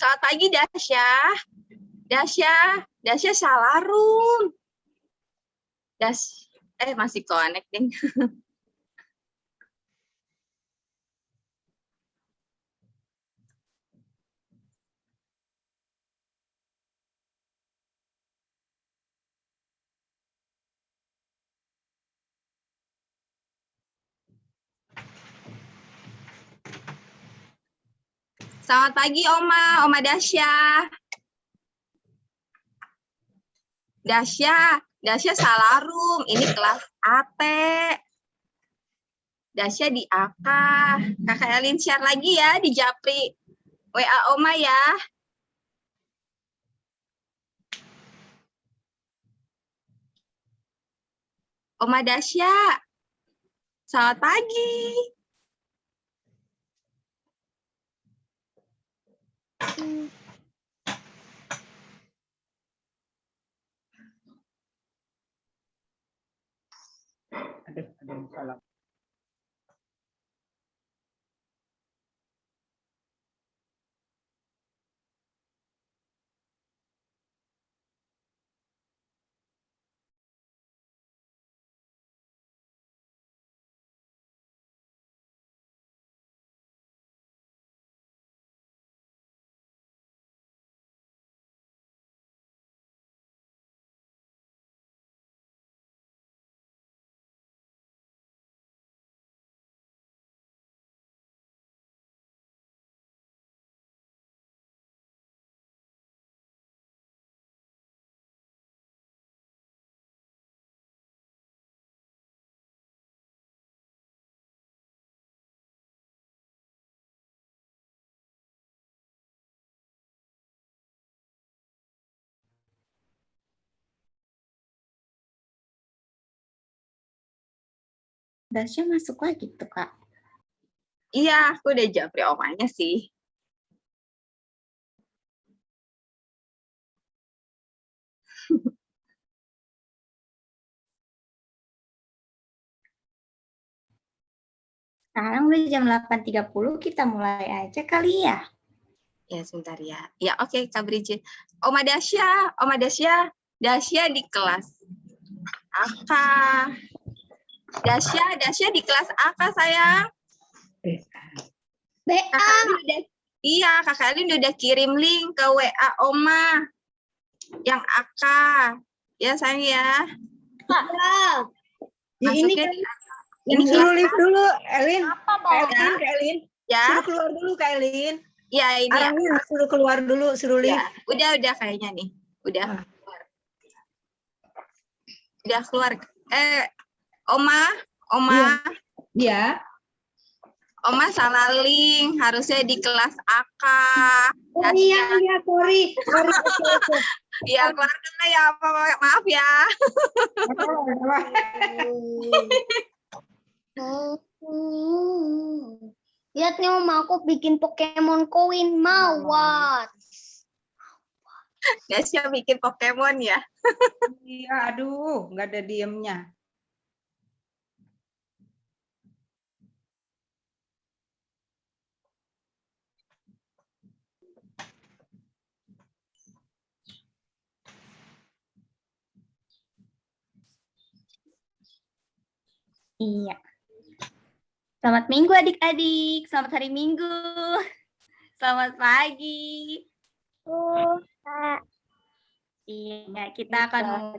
Selamat pagi, Dasya. Dasya salah room. Masih connecting. Selamat pagi, Oma Dasya. Dasya salah room. Ini kelas AT. Dasya di AK. Kakak Elin share lagi ya di Japri. WA Oma ya. Oma Dasya. Selamat pagi. Ada yang salah. Dasya masuk lagi tuh, Kak. Iya, aku udah Japri Omanya sih. Sekarang udah jam 8.30, kita mulai aja kali ya. Ya, sebentar ya. Ya, oke, Kak Bridget. Oma Dasya di kelas AK. Dasya di kelas AK, sayang. Kakak Elin udah kirim link ke WA Oma. Yang AK. Ya, sayang ya. Masuknya di AK. Ini suruh lift dulu, Elin. Elin. Ya. Suruh keluar dulu, Kak Elin. Ya, ini ya. Arahnya suruh keluar dulu, suruh lift. Ya, udah kayaknya nih. Udah. Udah keluar. Oma. Iya. Oma salah link, harusnya di kelas AK. Oh iya, sorry. Ya, keluar dulu ya, maaf ya. Lihat nih Om, aku bikin Pokemon koin mawar. Dasya bikin Pokemon ya. Iya, aduh, nggak ada diemnya. Iya. Selamat Minggu adik-adik, selamat hari Minggu. Selamat pagi. Iya, kita akan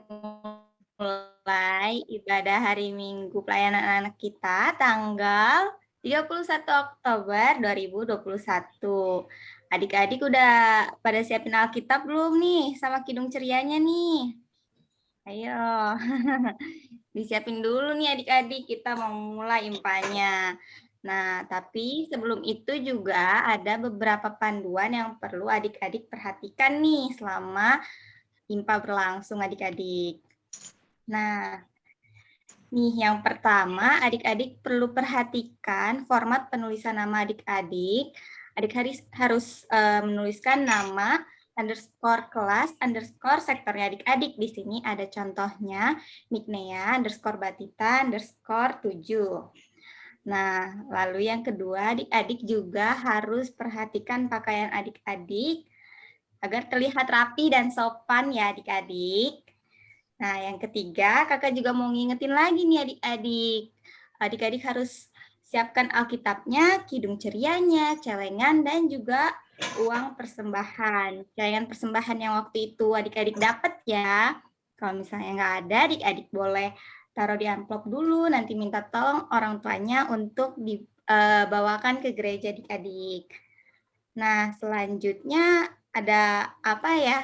mulai ibadah hari Minggu pelayanan anak kita tanggal 31 Oktober 2021. Adik-adik udah pada siapin Alkitab belum nih sama Kidung Cerianya nih? Ayo, disiapin dulu nih adik-adik, kita mau mulai impanya. Nah, tapi sebelum itu juga ada beberapa panduan yang perlu adik-adik perhatikan nih selama impa berlangsung adik-adik. Nah, nih yang pertama adik-adik perlu perhatikan format penulisan nama adik-adik. Adik-adik harus menuliskan nama underscore kelas underscore sektornya adik-adik. Di sini ada contohnya Niknea underscore Batita underscore 7. Nah, lalu yang kedua adik-adik juga harus perhatikan pakaian adik-adik agar terlihat rapi dan sopan ya adik-adik. Nah, yang ketiga, kakak juga mau ngingetin lagi nih adik-adik. Adik-adik harus siapkan Alkitabnya, kidung cerianya, celengan, dan juga uang persembahan. Celengan persembahan yang waktu itu adik-adik dapat ya. Kalau misalnya nggak ada, adik-adik boleh taruh di amplop dulu, nanti minta tolong orang tuanya untuk dibawakan ke gereja adik-adik. Nah, selanjutnya ada apa ya?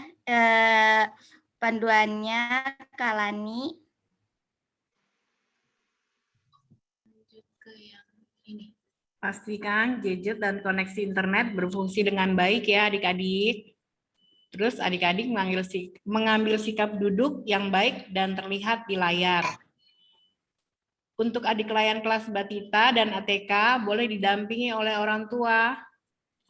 Panduannya Kak Lani. Lanjut ke yang ini. Pastikan gadget dan koneksi internet berfungsi dengan baik ya adik-adik. Terus adik-adik mengambil sikap duduk yang baik dan terlihat di layar. Untuk adik layan kelas Batita dan ATK boleh didampingi oleh orang tua,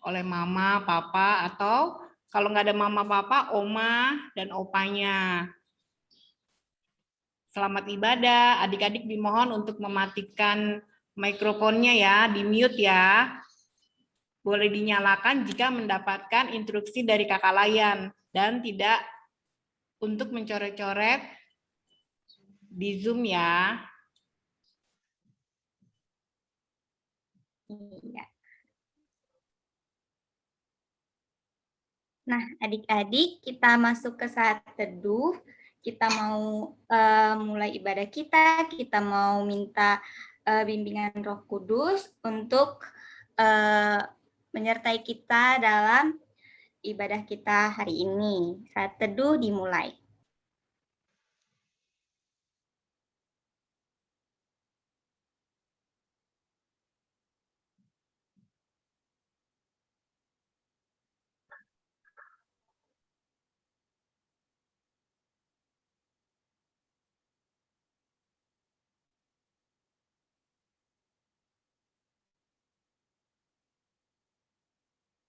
oleh mama, papa, atau kalau nggak ada mama, papa, oma, dan opanya. Selamat ibadah, adik-adik dimohon untuk mematikan mikrofonnya ya, di-mute ya. Boleh dinyalakan jika mendapatkan instruksi dari kakak layan dan tidak untuk mencoret-coret di Zoom ya. Iya. Nah, adik-adik, kita masuk ke saat teduh. Kita mau mulai ibadah kita mau minta bimbingan Roh Kudus untuk menyertai kita dalam ibadah kita hari ini. Saat teduh dimulai.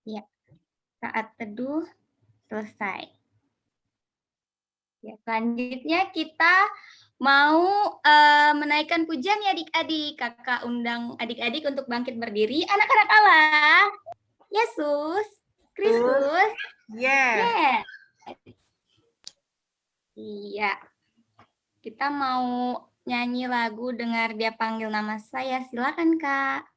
Ya, saat teduh selesai. Ya, selanjutnya kita mau menaikkan pujian ya adik-adik. Kakak undang adik-adik untuk bangkit berdiri. Anak-anak Allah, Yesus, Kristus. Yes. Iya. Kita mau nyanyi lagu Dengar Dia Panggil Nama Saya. Silakan, Kak.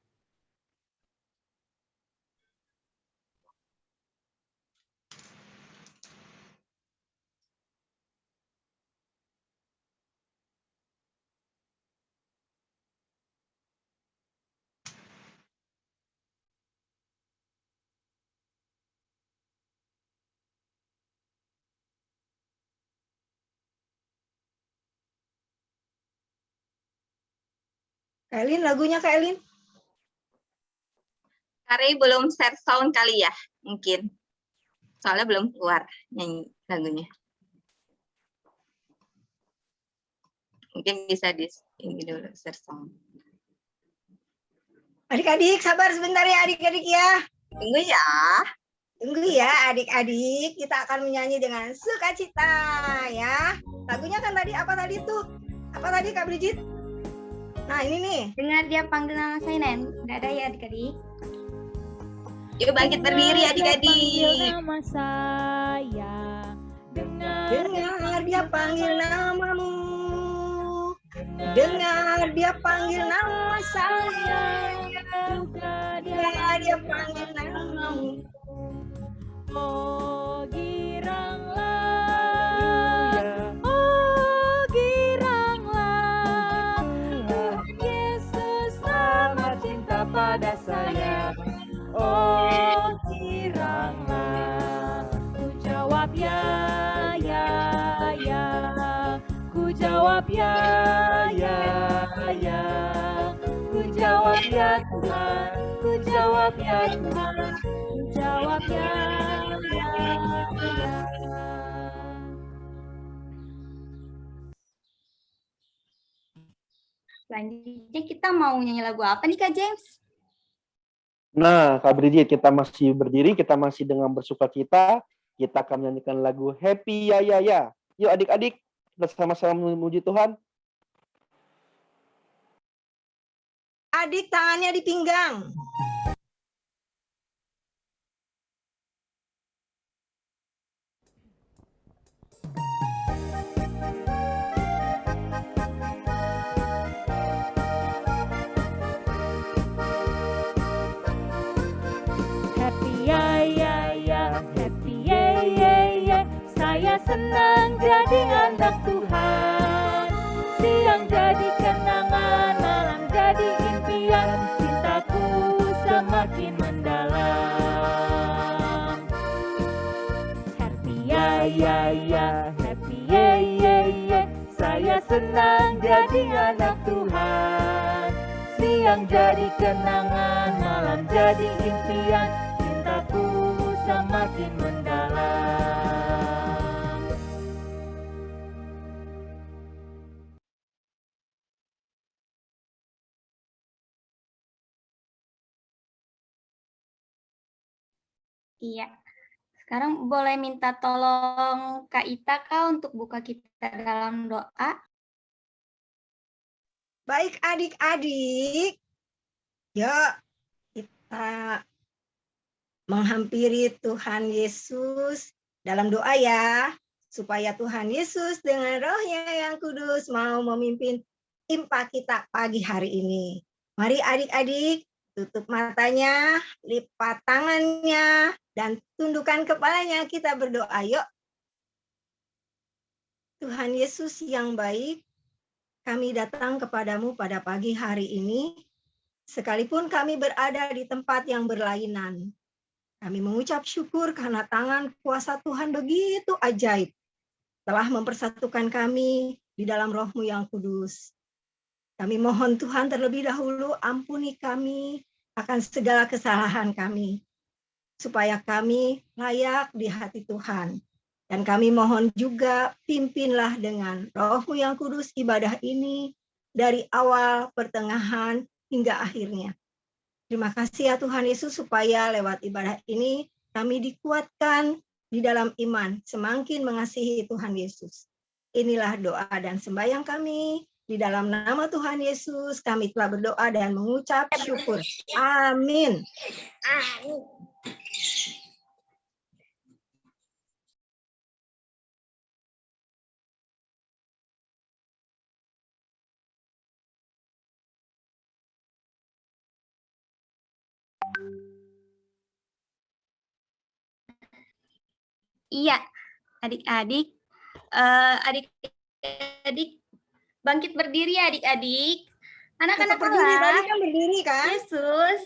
Kak Elin, lagunya Kak Elin. Kari belum share sound kali ya, mungkin. Soalnya belum keluar nyanyi lagunya. Mungkin bisa di ini dulu share sound. Adik-adik, sabar sebentar ya adik-adik ya. Tunggu ya. Tunggu ya adik-adik, kita akan menyanyi dengan sukacita ya. Lagunya kan tadi apa tadi tuh? Apa tadi Kak Bridget? Nah ini nih. Dengar Dia Panggil Nama Saya, Nen. Nggak ada ya adik-adik? Yuk bangkit berdiri adik-adik. Nama saya, Dengar Dia panggil namamu. Dengar Dia panggil nama saya. Dengar Dia panggil namamu. oh giranglah, oh giranglah, Yesus amat cinta pada saya. Oh giranglah, ku jawab ya, ku jawab ya, ku jawab ya Tuhan, ku jawab ya Tuhan, ku jawab ya. Selanjutnya kita mau nyanyi lagu apa nih Kak James? Nah, Kak Bridget, kita masih berdiri, kita masih dengan bersukacita, kita akan menyanyikan lagu Happy Ya Ya Ya. Yuk adik-adik, kita sama-sama memuji Tuhan. Adik tangannya di pinggang. Saya senang jadi anak Tuhan. Siang jadi kenangan, malam jadi impian. Cintaku semakin mendalam. Happy ya ya ya, happy ye ye ye. Saya senang jadi anak Tuhan. Siang jadi kenangan, malam jadi impian. Cintaku semakin mendalam. Iya. Sekarang boleh minta tolong Kak Ita, Kak, untuk buka kita dalam doa. Baik adik-adik, yuk kita menghampiri Tuhan Yesus dalam doa ya, supaya Tuhan Yesus dengan rohnya yang kudus mau memimpin impa kita pagi hari ini. Mari adik-adik, tutup matanya, lipat tangannya, dan tundukkan kepalanya, kita berdoa yuk. Tuhan Yesus yang baik, kami datang kepadamu pada pagi hari ini, sekalipun kami berada di tempat yang berlainan. Kami mengucap syukur karena tangan kuasa Tuhan begitu ajaib, telah mempersatukan kami di dalam roh-Mu yang kudus. Kami mohon Tuhan terlebih dahulu ampuni kami akan segala kesalahan kami, supaya kami layak di hati Tuhan. Dan kami mohon juga pimpinlah dengan roh-Mu yang kudus ibadah ini dari awal, pertengahan, hingga akhirnya. Terima kasih ya Tuhan Yesus, supaya lewat ibadah ini kami dikuatkan di dalam iman, semakin mengasihi Tuhan Yesus. Inilah doa dan sembahyang kami. Di dalam nama Tuhan Yesus kami telah berdoa dan mengucap syukur. Amin. Iya, adik-adik, adik-adik bangkit berdiri ya adik-adik. Anak-anak Berdiri, tadi kelas, kan berdiri kan? Yesus.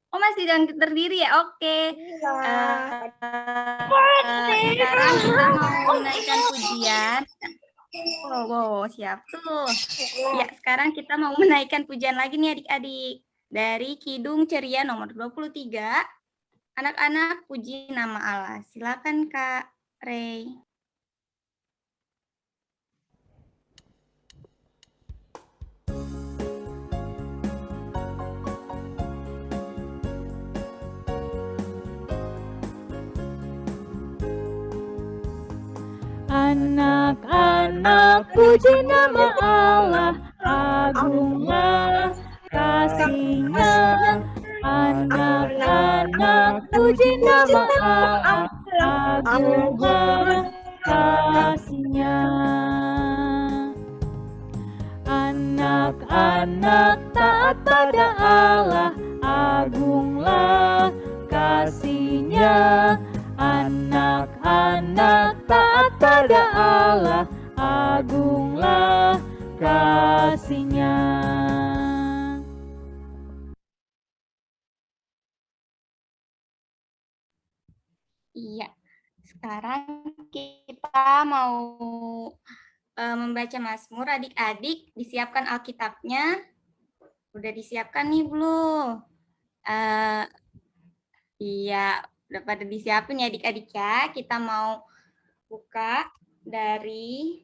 Oh masih bangkit berdiri ya? Oke. Iya. Sekarang kita mau menaikkan pujian. Wow, siap tuh. Ya, sekarang kita mau menaikkan pujian lagi nih adik-adik. Dari Kidung Ceria nomor 23. Anak-anak puji nama Allah. Silakan Kak Rey. Anak-anak puji nama Allah, agunglah kasih-Nya. Anak-anak puji nama Allah, agunglah kasih-Nya. Anak-anak taat pada Allah, agunglah kasih-Nya. Anak-anak taat pada Allah, agunglah kasih-Nya. Iya, sekarang kita mau membaca Mazmur. Adik-adik, disiapkan Alkitabnya. Udah disiapkan nih belum? Iya, udah pada disiapin ya adik-adik ya. Kita mau buka dari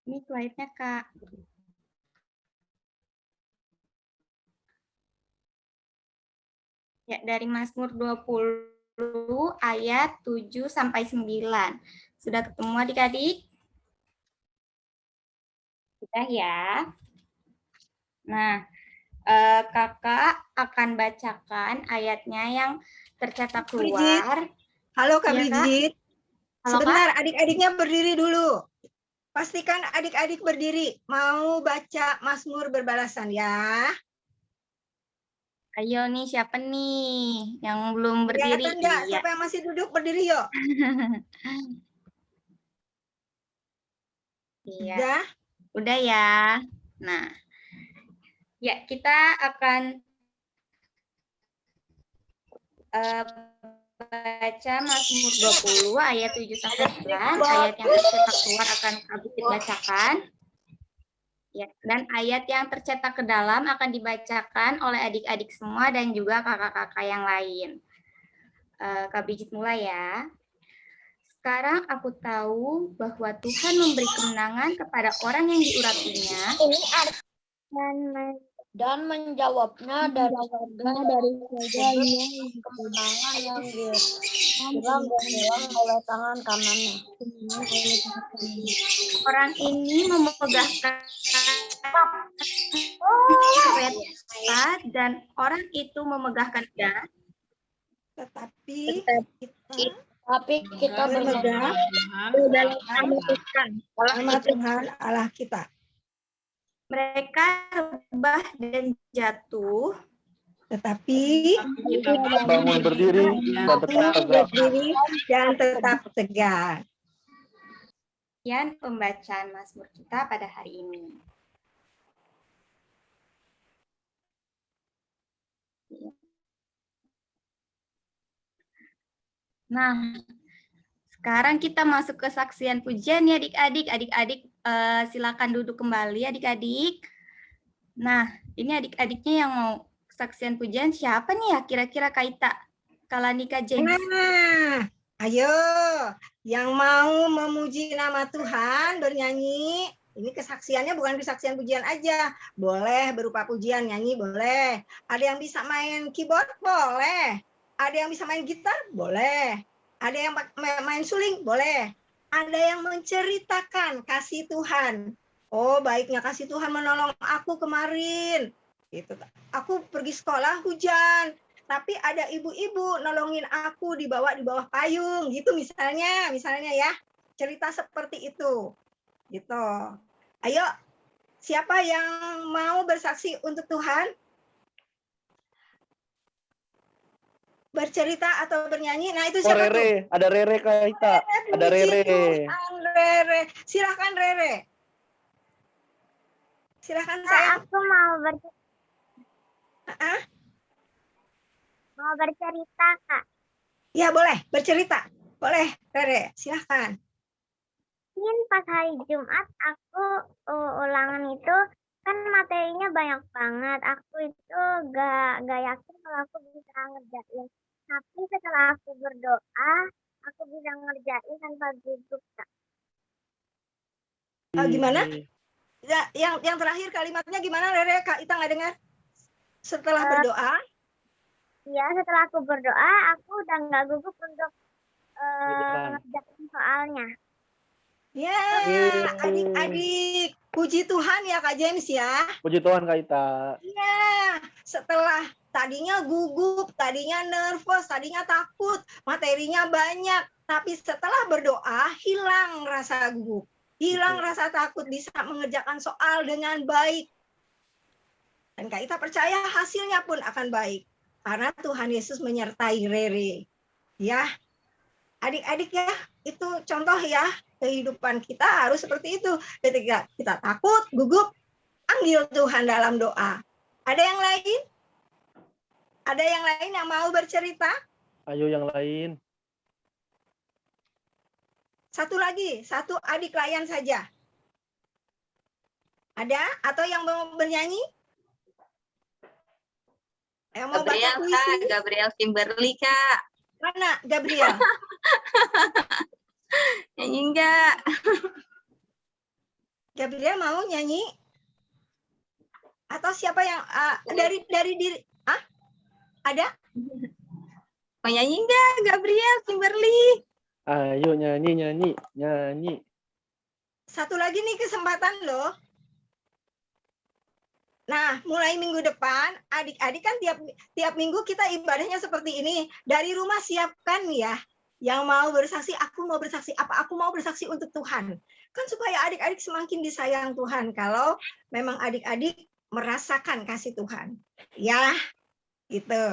ini slide-nya Kak. Ya, dari Mazmur 20 ayat 7 sampai 9. Sudah ketemu adik-adik? Sudah ya. Nah, Kakak akan bacakan ayatnya yang tercetak keluar. Halo Kak Iya, Kak? Bridget. Halo, Sebentar, adik-adiknya berdiri dulu. Pastikan adik-adik berdiri. Mau baca Mazmur berbalasan ya. Ayo nih, siapa nih yang belum berdiri? Kelihatan nggak? Iya. Siapa yang masih duduk berdiri yuk? Iya, Udah? udah ya. Nah, ya kita akan baca Mazmur 20 ayat 7 sampai 9. Ayat yang tercetak keluar akan kami bacakan. Ya, dan ayat yang tercetak ke dalam akan dibacakan oleh adik-adik semua dan juga kakak-kakak yang lain. Kak Brigit mulai ya. Sekarang aku tahu bahwa Tuhan memberi kemenangan kepada orang yang diurapinya. Dan menjawabnya dari surganya kemenangan yang dibilang oleh tangan kanannya. Orang ini memegahkan kereta dan orang itu memegahkan pedang. Tetapi kita bermegang sama Tuhan Allah kita. Mereka rebah dan jatuh, Tetapi Bangun berdiri dan tetap tegak. berdiri dan tetap tegak. sekian pembacaan Mazmur kita pada hari ini. Nah, sekarang kita masuk ke saksian pujian ya adik-adik. Adik-adik silakan duduk kembali adik-adik. Nah, ini adik-adiknya yang mau saksian pujian siapa nih ya kira-kira Kaita? Kalanika James. Nah, ayo yang mau memuji nama Tuhan bernyanyi. Ini kesaksiannya bukan kesaksian pujian aja. Boleh berupa pujian, nyanyi boleh. Ada yang bisa main keyboard? Boleh. Ada yang bisa main gitar? Boleh. Ada yang main suling? Boleh. Ada yang menceritakan kasih Tuhan. Oh, baiknya kasih Tuhan menolong aku kemarin. Gitu. Aku pergi sekolah hujan, tapi ada ibu-ibu nolongin aku di bawah payung gitu misalnya ya. Cerita seperti itu. Gitu. Ayo, siapa yang mau bersaksi untuk Tuhan? Bercerita atau bernyanyi? Nah, itu Oh, siapa tuh? Rere, ada Rere Kaita. Ada Rere. Rere. Silakan Rere. Silakan sayang. Aku mau bercerita, Kak. Ya, boleh bercerita. Boleh, Rere. Silakan. Mungkin pas hari Jumat aku ulangan itu kan materinya banyak banget. Aku itu gak yakin kalau aku bisa ngerjain. Tapi setelah aku berdoa, aku bisa ngerjain tanpa gugup, Kak. Gimana? Ya, yang terakhir kalimatnya gimana, Rere? Kak Ita nggak dengar. Setelah berdoa? Iya, setelah aku berdoa, aku udah nggak gugup untuk ngerjain soalnya. Ya, adik-adik. Puji Tuhan ya Kak James ya. Puji Tuhan Kaita. Iya, setelah tadinya gugup, tadinya nervous, tadinya takut, materinya banyak. Tapi setelah berdoa, hilang rasa gugup. Hilang rasa takut, bisa mengerjakan soal dengan baik. Dan Kak Ita percaya hasilnya pun akan baik. Karena Tuhan Yesus menyertai Rere. Ya, adik-adik ya, itu contoh ya. Kehidupan kita harus seperti itu. Ketika kita takut, gugup, panggil Tuhan dalam doa. Ada yang lain? Ada yang lain yang mau bercerita? Ayo yang lain. Satu lagi, satu adik layan saja. Ada? Atau yang mau bernyanyi? Yang mau baca Gabriel, puisi? Kak. Gabriel Kimberly, Kak. Mana Gabriel? Nyanyi enggak? Gabriel mau nyanyi? Atau siapa yang dari diri? Ada? Mau nyanyi enggak, Gabriel Kimberly? Ayo nyanyi. Satu lagi nih kesempatan loh. Nah, mulai minggu depan, adik-adik kan tiap minggu kita ibadahnya seperti ini. Dari rumah siapkan ya, yang mau bersaksi, aku mau bersaksi apa? Aku mau bersaksi untuk Tuhan. Kan supaya adik-adik semakin disayang Tuhan kalau memang adik-adik merasakan kasih Tuhan. Ya, Gitu.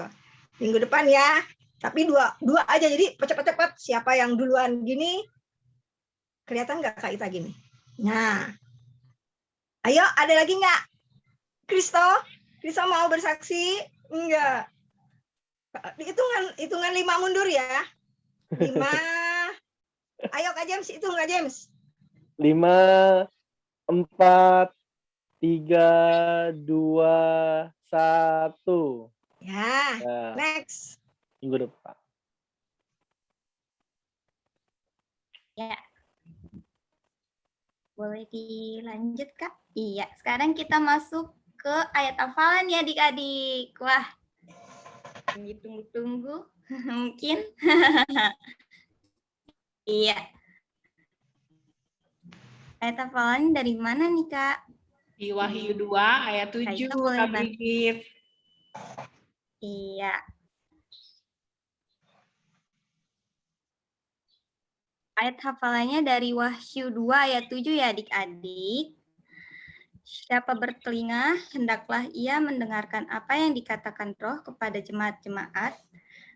Minggu depan ya. Tapi dua aja, jadi cepat-cepat. Siapa yang duluan gini? Kelihatan nggak Kak Ita gini? Nah, ayo ada lagi nggak? Kristo mau bersaksi? Enggak. Hitungan 5 mundur ya. 5. Ayo Kak James, hitung Kak James. 5, 4, 3, 2, 1. Ya, Nah, next. minggu depan. Boleh dilanjut, Kak? Iya, sekarang kita masuk ke ayat hafalan ya adik-adik. Wah, tunggu-tunggu. Mungkin. Iya. Ayat hafalan dari mana nih, Kak? Di Wahyu 2 ayat 7, Kak Ita boleh Kak bantu. Brigit. Iya. Ayat hafalannya dari Wahyu 2 ayat 7 ya adik-adik. Siapa bertelinga, hendaklah ia mendengarkan apa yang dikatakan Roh kepada jemaat-jemaat.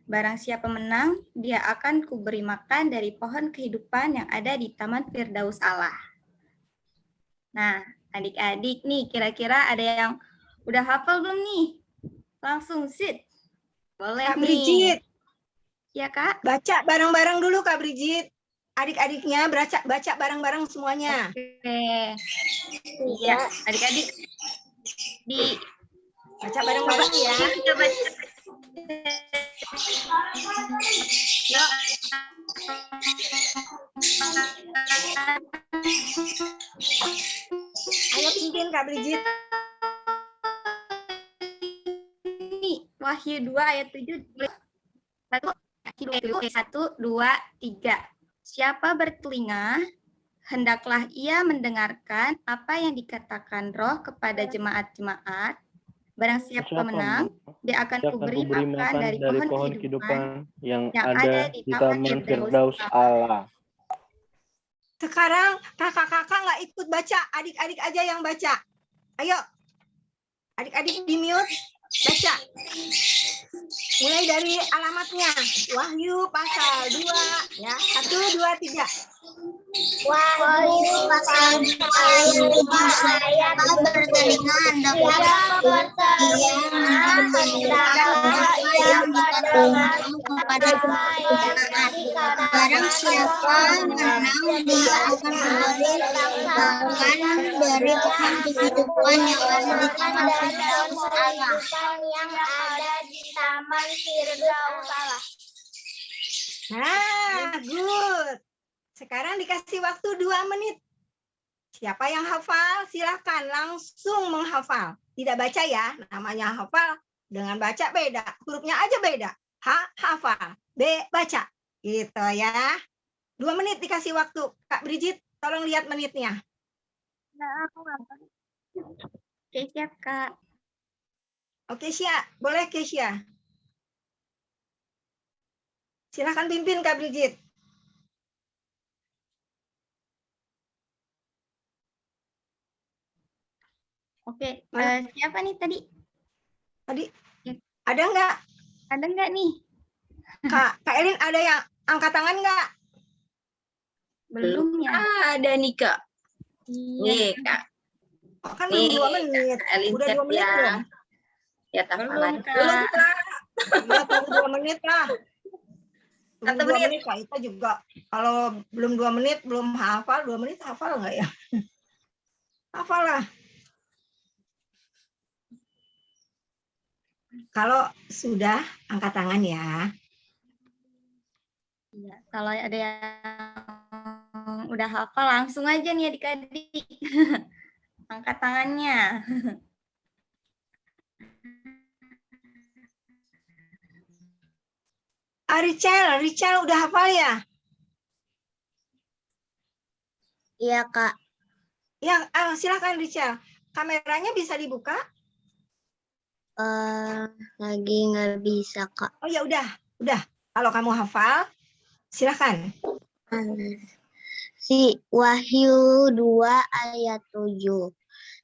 Barang siapa menang, dia akan kuberi makan dari pohon kehidupan yang ada di Taman Firdaus Allah. Nah, adik-adik nih, kira-kira ada yang udah hafal belum nih? Langsung sit. Boleh Kak nih. Brigit, Ya, Kak? baca bareng-bareng dulu Kak Brigit. Adik-adiknya baca bareng-bareng semuanya. Oke. Iya, adik-adik. Baca bareng-bareng ya. Kita baca. Yuk. Ayo pimpin Kak Brigit. Ini Wahyu 2 ayat 7. 1, 2, 3. Siapa bertelinga, hendaklah ia mendengarkan apa yang dikatakan Roh kepada jemaat-jemaat. Barang siapa menang, dia akan kuberi makan dari pohon kehidupan yang ada di Taman Firdaus Allah. Sekarang kakak-kakak nggak ikut baca, adik-adik aja yang baca. Ayo, adik-adik di mute, baca. Mulai dari alamatnya, Wahyu pasal 2, ya. 1, 2, 3. Wahyu pasal 2 ayat 7. Bertelinga hendaklah kepada barang siapa menang dia akan memberi makan dari pohon kehidupan yang ada di Taman Firdaus Allah. Yang ada di Taman Firdaus Allah. Nah, good. Sekarang dikasih waktu 2 menit. Siapa yang hafal, silakan langsung menghafal. Tidak baca ya, namanya hafal. Dengan baca beda, hurufnya aja beda. H, hafal. B, baca. Gitu ya. 2 menit dikasih waktu. Kak Brigit, tolong lihat menitnya. Oke, siap, Kak. Oke, Syah. Boleh, Kesia. Silakan pimpin, Kak Brigit. Oke, Mana? siapa nih tadi? Tadi ada nggak? Ada nggak nih? Kak Elin ada yang angkat tangan nggak? Belum ya? Ada nih, Kak. Iya. Nih, Kak. Oh, kan belum 2 menit. Kak Elin Udah 2 menit ya. belum? Ya, Belum, hafalan. Kak. Belum, Kak. Ya, tunggu 2 menit lah. Tunggu 1 2 menit. menit, Kak Ita juga. Kalau belum 2 menit, belum hafal, 2 menit hafal nggak ya? Hafal lah. Kalau sudah, angkat tangan ya. Iya, kalau ada yang udah hafal langsung aja nih adik-adik. Angkat tangannya. Richel udah hafal ya? Iya, Kak. Ya, silakan Richel. Kameranya bisa dibuka? Lagi nggak bisa, Kak. Oh ya udah. Kalau kamu hafal, silakan. Si Wahyu 2 ayat 7.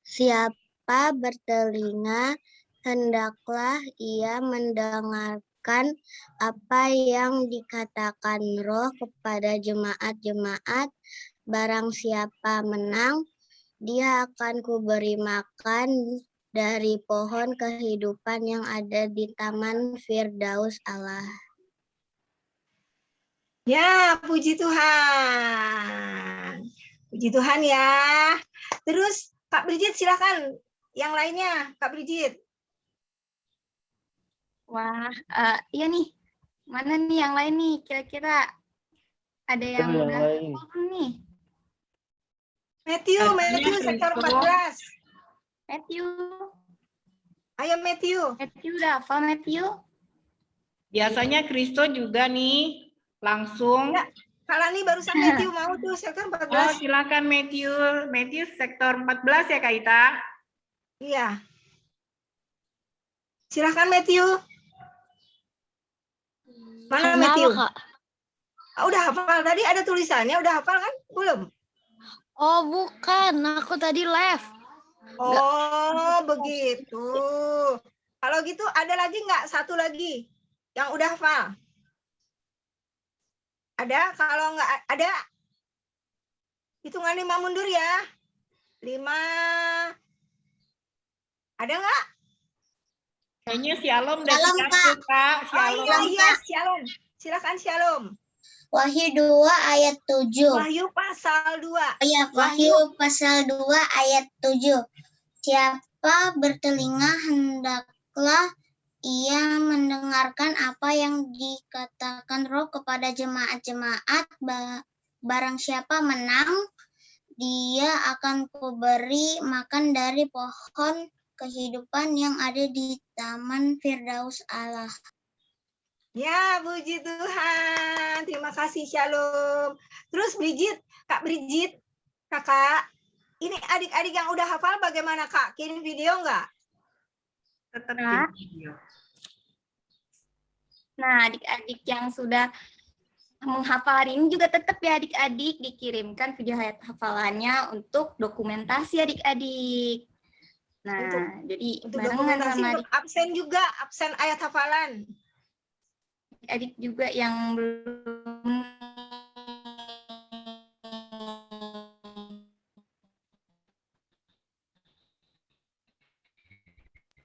Siapa bertelinga, hendaklah ia mendengarkan apa yang dikatakan Roh kepada jemaat-jemaat. Barang siapa menang, dia akan kuberi makan dari pohon kehidupan yang ada di Taman Firdaus Allah. Ya, puji Tuhan. Puji Tuhan ya. Terus Kak Brigit silakan yang lainnya, Kak Brigit. Wah, iya nih. Mana nih yang lain nih? Kira-kira ada yang Yang udah lain. hafal nih? Matthew sektor 14. Matthew, Ayo Matthew. udah hafal Matthew? Biasanya Kristo juga nih langsung. Ya. Kak Lani barusan Matthew mau tuh sektor 14. Oh, silakan Matthew. Matthew sektor 14 ya Kak Ita. Iya. Silakan Matthew. Mana Matthew? Kak? Udah hafal tadi ada tulisannya, udah hafal kan? Belum? Oh, bukan. Aku tadi left. Oh, begitu. Kalau gitu ada lagi nggak satu lagi yang udah hafal? Ada? Kalau nggak ada, hitungan 5 mundur ya. 5. Ada nggak? Kayaknya Shalom udah Shalom, siap Kak. tuh, Kak. Oh Shalom. iya, Shalom. Silakan Shalom. Wahyu 2 ayat 7. Wahyu pasal 2. Ya, Wahyu pasal 2 ayat 7. Siapa bertelinga hendaklah ia mendengarkan apa yang dikatakan Roh kepada jemaat-jemaat. Barang siapa menang, dia akan kuberi makan dari pohon kehidupan yang ada di Taman Firdaus Allah. Ya, puji Tuhan. Terima kasih, Shalom. Terus Brigit, Kak Brigit, Kakak, ini adik-adik yang udah hafal bagaimana Kak? Kirim video nggak? Tetap Kak. di video. Nah, adik-adik yang sudah menghafal hari ini juga tetap ya adik-adik dikirimkan video hafalannya untuk dokumentasi adik-adik. Nah, jadi Untuk barengan dokumentasi, sama untuk absen juga, absen ayat hafalan. adik-adik juga yang belum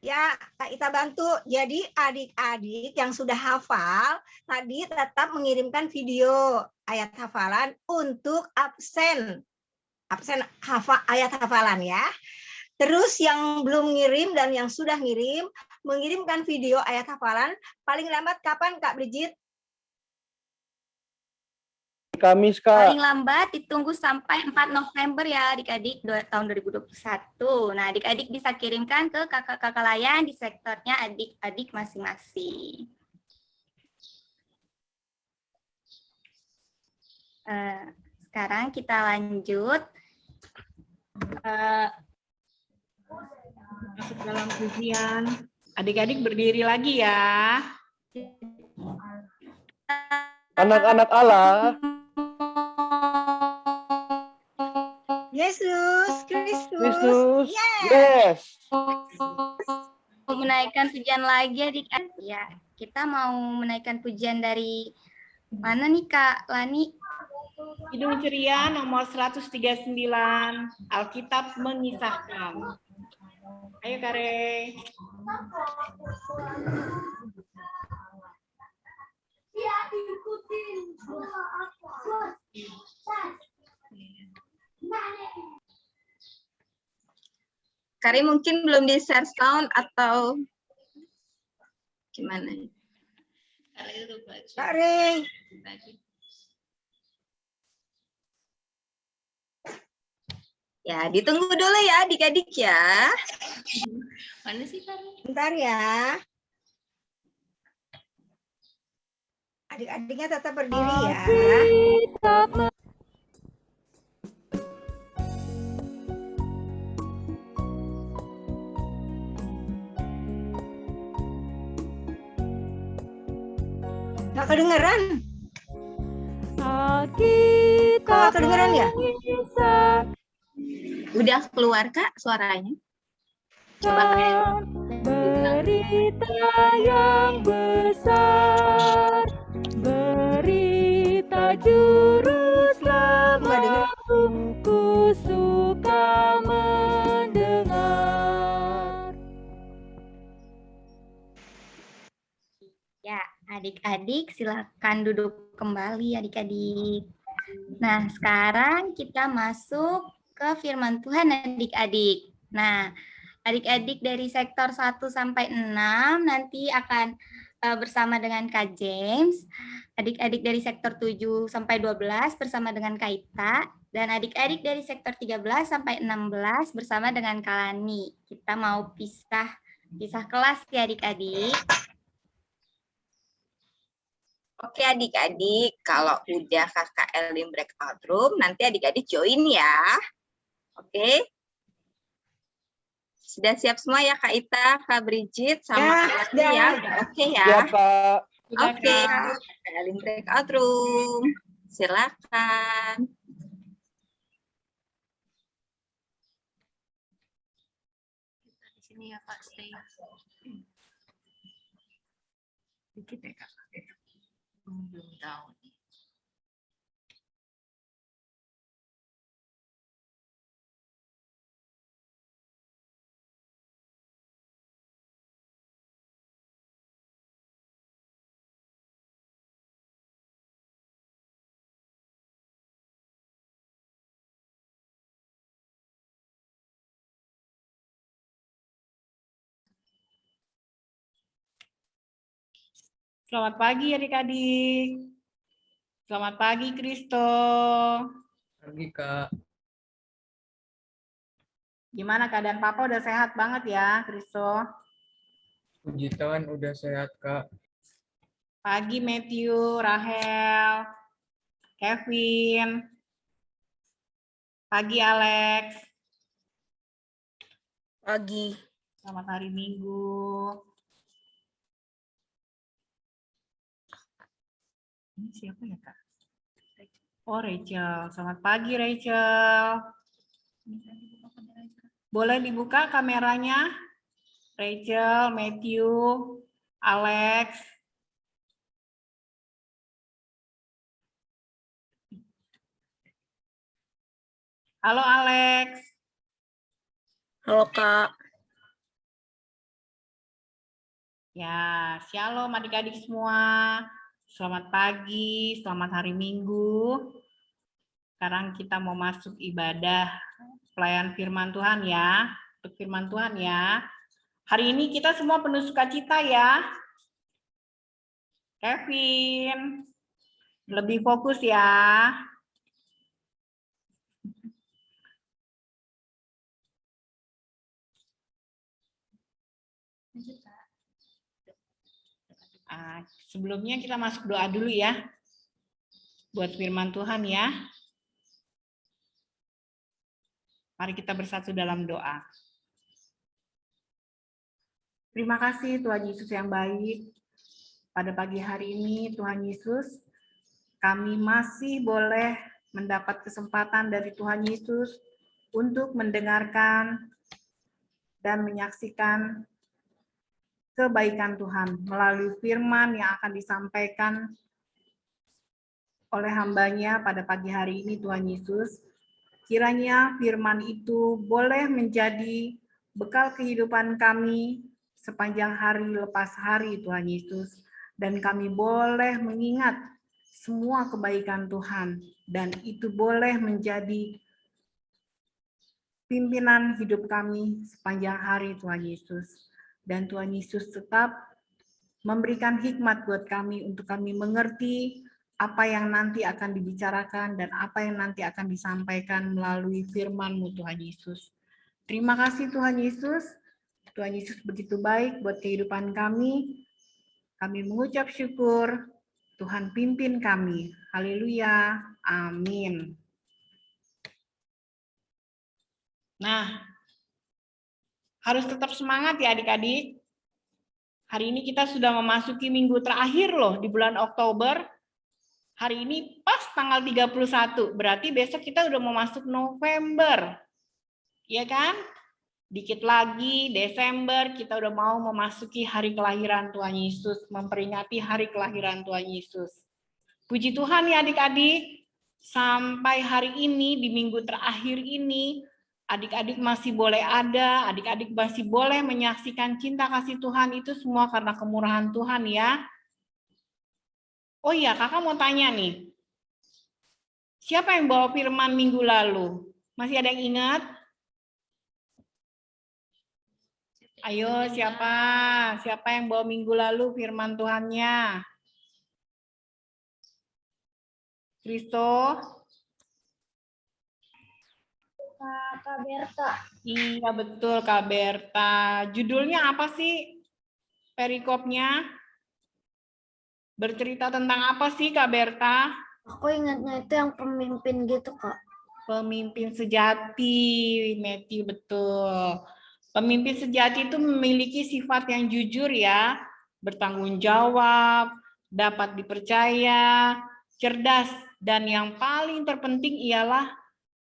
Ya, Kak Ita bantu. Jadi adik-adik yang sudah hafal, tadi tetap mengirimkan video ayat hafalan untuk absen. Absen ayat hafalan ya. Terus yang belum ngirim dan yang sudah ngirim, mengirimkan video ayat hafalan, paling lambat kapan Kak Brigit? Kamis, Kak. paling lambat ditunggu sampai 4 November ya adik-adik tahun 2021. Nah, adik-adik bisa kirimkan ke kakak-kakak layan di sektornya adik-adik masing-masing. Sekarang kita lanjut. Masuk dalam pujian. Adik-adik berdiri lagi ya. Anak-anak Allah. Yesus Kristus. Kristus. Yes. Yes. Mau menaikkan pujian lagi adik-adik. Ya, kita mau menaikkan pujian dari mana nih Kak Lani? Kidung Ceria nomor 139. Alkitab mengisahkan. Ayo Kare. Kari mungkin belum di share sound atau gimana? Kak Rey. Ya, ditunggu dulu ya adik-adik ya. Mana sih Kak? Bentar ya. Adik-adiknya tetap berdiri ya. Nggak kedengeran? Nggak kedengeran ya? Udah keluar Kak suaranya? Coba Kak. berita yang besar, berita juru selamatku, ku suka mendengar. Ya, adik-adik silakan duduk kembali adik-adik. Nah, sekarang kita masuk ke firman Tuhan adik-adik. Nah, adik-adik dari sektor 1 sampai 6 nanti akan bersama dengan Kak James. Adik-adik dari sektor 7 sampai 12 bersama dengan Kak Ita. Dan adik-adik dari sektor 13 sampai 16 bersama dengan Kak Lani. Kita mau pisah kelas ya adik-adik. Oke adik-adik, kalau udah kakak Elin breakout room, nanti adik-adik join ya. Oke. Sudah siap semua ya Kak Ita, Kak Bridget, sama Kak Lani ya? Udah oke ya? Ya, Kak. Oke, kakak Elin breakout room. Silakan. Di sini ya Kak, stay. Dikit ya Kak. Belum tahu. Selamat pagi adik-adik. Selamat pagi Kristo. Pagi, Kak. Gimana keadaan Papa, udah sehat banget ya Kristo? Puji Tuhan udah sehat, Kak. Pagi Matthew, Rahel, Kevin. Pagi Alex. Pagi. Selamat hari Minggu. Ini siapa ya Kak? Oh Rachel, selamat pagi Rachel. Boleh dibuka kameranya? Rachel, Matthew, Alex. Halo Alex. Halo Kak. Ya, shalom adik-adik semua. Selamat pagi, selamat hari Minggu. Sekarang kita mau masuk ibadah pelayan firman Tuhan ya. Untuk firman Tuhan ya. Hari ini kita semua penuh sukacita ya. Kevin, lebih fokus ya. Sebelumnya kita masuk doa dulu ya. Buat firman Tuhan ya. Mari kita bersatu dalam doa. Terima kasih Tuhan Yesus yang baik. Pada pagi hari ini Tuhan Yesus, kami masih boleh mendapat kesempatan dari Tuhan Yesus untuk mendengarkan dan menyaksikan kebaikan Tuhan melalui firman yang akan disampaikan oleh hamba-Nya pada pagi hari ini Tuhan Yesus. Kiranya firman itu boleh menjadi bekal kehidupan kami sepanjang hari lepas hari Tuhan Yesus. Dan kami boleh mengingat semua kebaikan Tuhan. Dan itu boleh menjadi pimpinan hidup kami sepanjang hari Tuhan Yesus. Dan Tuhan Yesus tetap memberikan hikmat buat kami untuk kami mengerti apa yang nanti akan dibicarakan dan apa yang nanti akan disampaikan melalui firman-Mu Tuhan Yesus. Terima kasih Tuhan Yesus. Tuhan Yesus begitu baik buat kehidupan kami. Kami mengucap syukur. Tuhan pimpin kami. Haleluya. Amin. Nah, harus tetap semangat ya adik-adik. Hari ini kita sudah memasuki minggu terakhir loh di bulan Oktober. Hari ini pas tanggal 31, berarti besok kita udah mau masuk November. Iya kan? Dikit lagi, Desember, kita udah mau memasuki hari kelahiran Tuhan Yesus, memperingati hari kelahiran Tuhan Yesus. Puji Tuhan ya adik-adik, sampai hari ini, di minggu terakhir ini, adik-adik masih boleh ada, adik-adik masih boleh menyaksikan cinta kasih Tuhan, itu semua karena kemurahan Tuhan ya. Oh iya, kakak mau tanya nih, siapa yang bawa firman minggu lalu? Masih ada yang ingat? Ayo, siapa? Siapa yang bawa minggu lalu firman Tuhannya? Kristo? Kak Berta. Iya, betul Kak Berta. Judulnya apa sih perikopnya? Bercerita tentang apa sih Kak Berta? Aku ingatnya itu yang pemimpin gitu, Kak. Pemimpin sejati, Matthew, betul. Pemimpin sejati itu memiliki sifat yang jujur ya, bertanggung jawab, dapat dipercaya, cerdas, dan yang paling terpenting ialah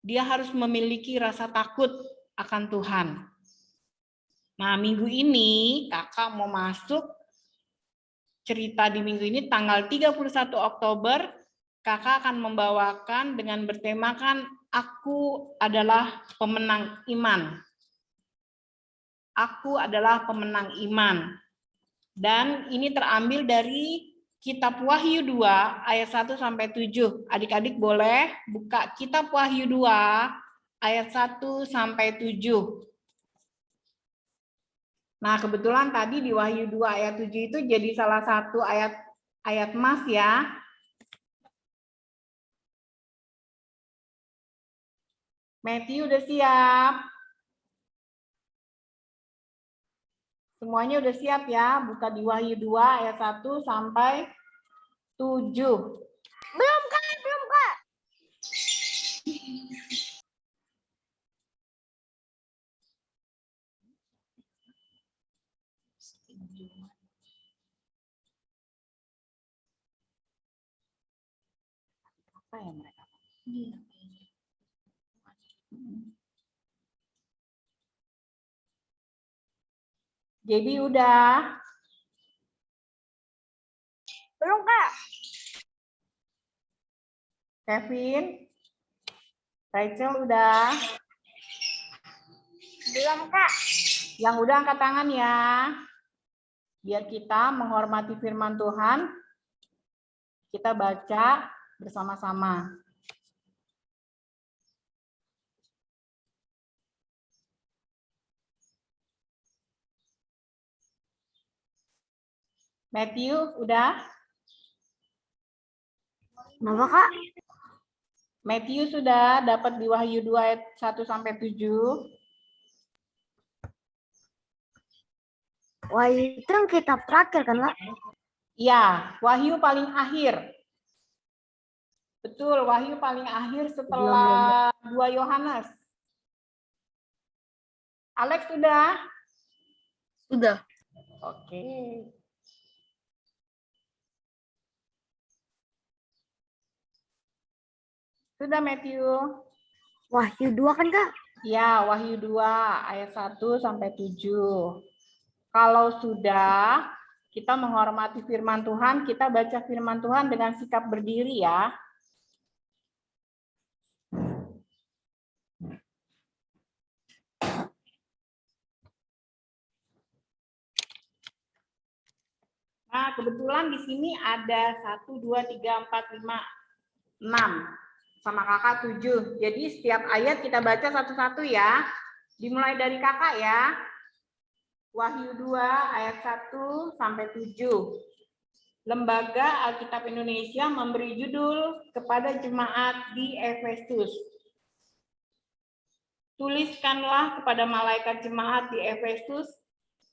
dia harus memiliki rasa takut akan Tuhan. Nah, minggu ini kakak mau masuk cerita di minggu ini tanggal 31 Oktober, kakak akan membawakan dengan bertemakan Aku adalah pemenang iman. Aku adalah pemenang iman. Dan ini terambil dari Kitab Wahyu 2 ayat 1 sampai 7. Adik-adik boleh buka Kitab Wahyu 2 ayat 1 sampai 7. Nah, kebetulan tadi di Wahyu 2 ayat 7 itu jadi salah satu ayat emas ya. Matthew udah siap? Semuanya udah siap ya? Buka di Wahyu 2 ayat 1 sampai 7. Belum Kak, belum Kak. Apa ya mereka? Jadi udah? Belum Kak. Kevin? Rachel udah? Belum Kak. Yang udah angkat tangan ya. Biar kita menghormati firman Tuhan. Kita baca bersama-sama. Matthew, udah? Kenapa, Kak? Matthew sudah dapat di Wahyu 2 ayat 1 sampai 7. Wah, itu yang kitab terakhir kan, Kak? Iya, Wahyu paling akhir. Betul, Wahyu paling akhir setelah 2 Yohanes. Alex sudah? Sudah. Oke. Sudah, Matthew? Wahyu 2 kan, Kak? Ya, Wahyu 2 ayat 1 sampai 7. Kalau sudah, kita menghormati firman Tuhan, kita baca firman Tuhan dengan sikap berdiri ya. Nah, kebetulan di sini ada 1, 2, 3, 4, 5, 6. Sama kakak 7. Jadi setiap ayat kita baca satu-satu ya. Dimulai dari kakak ya. Wahyu 2 ayat 1 sampai 7. Lembaga Alkitab Indonesia memberi judul kepada jemaat di Efesus. Tuliskanlah kepada malaikat jemaat di Efesus,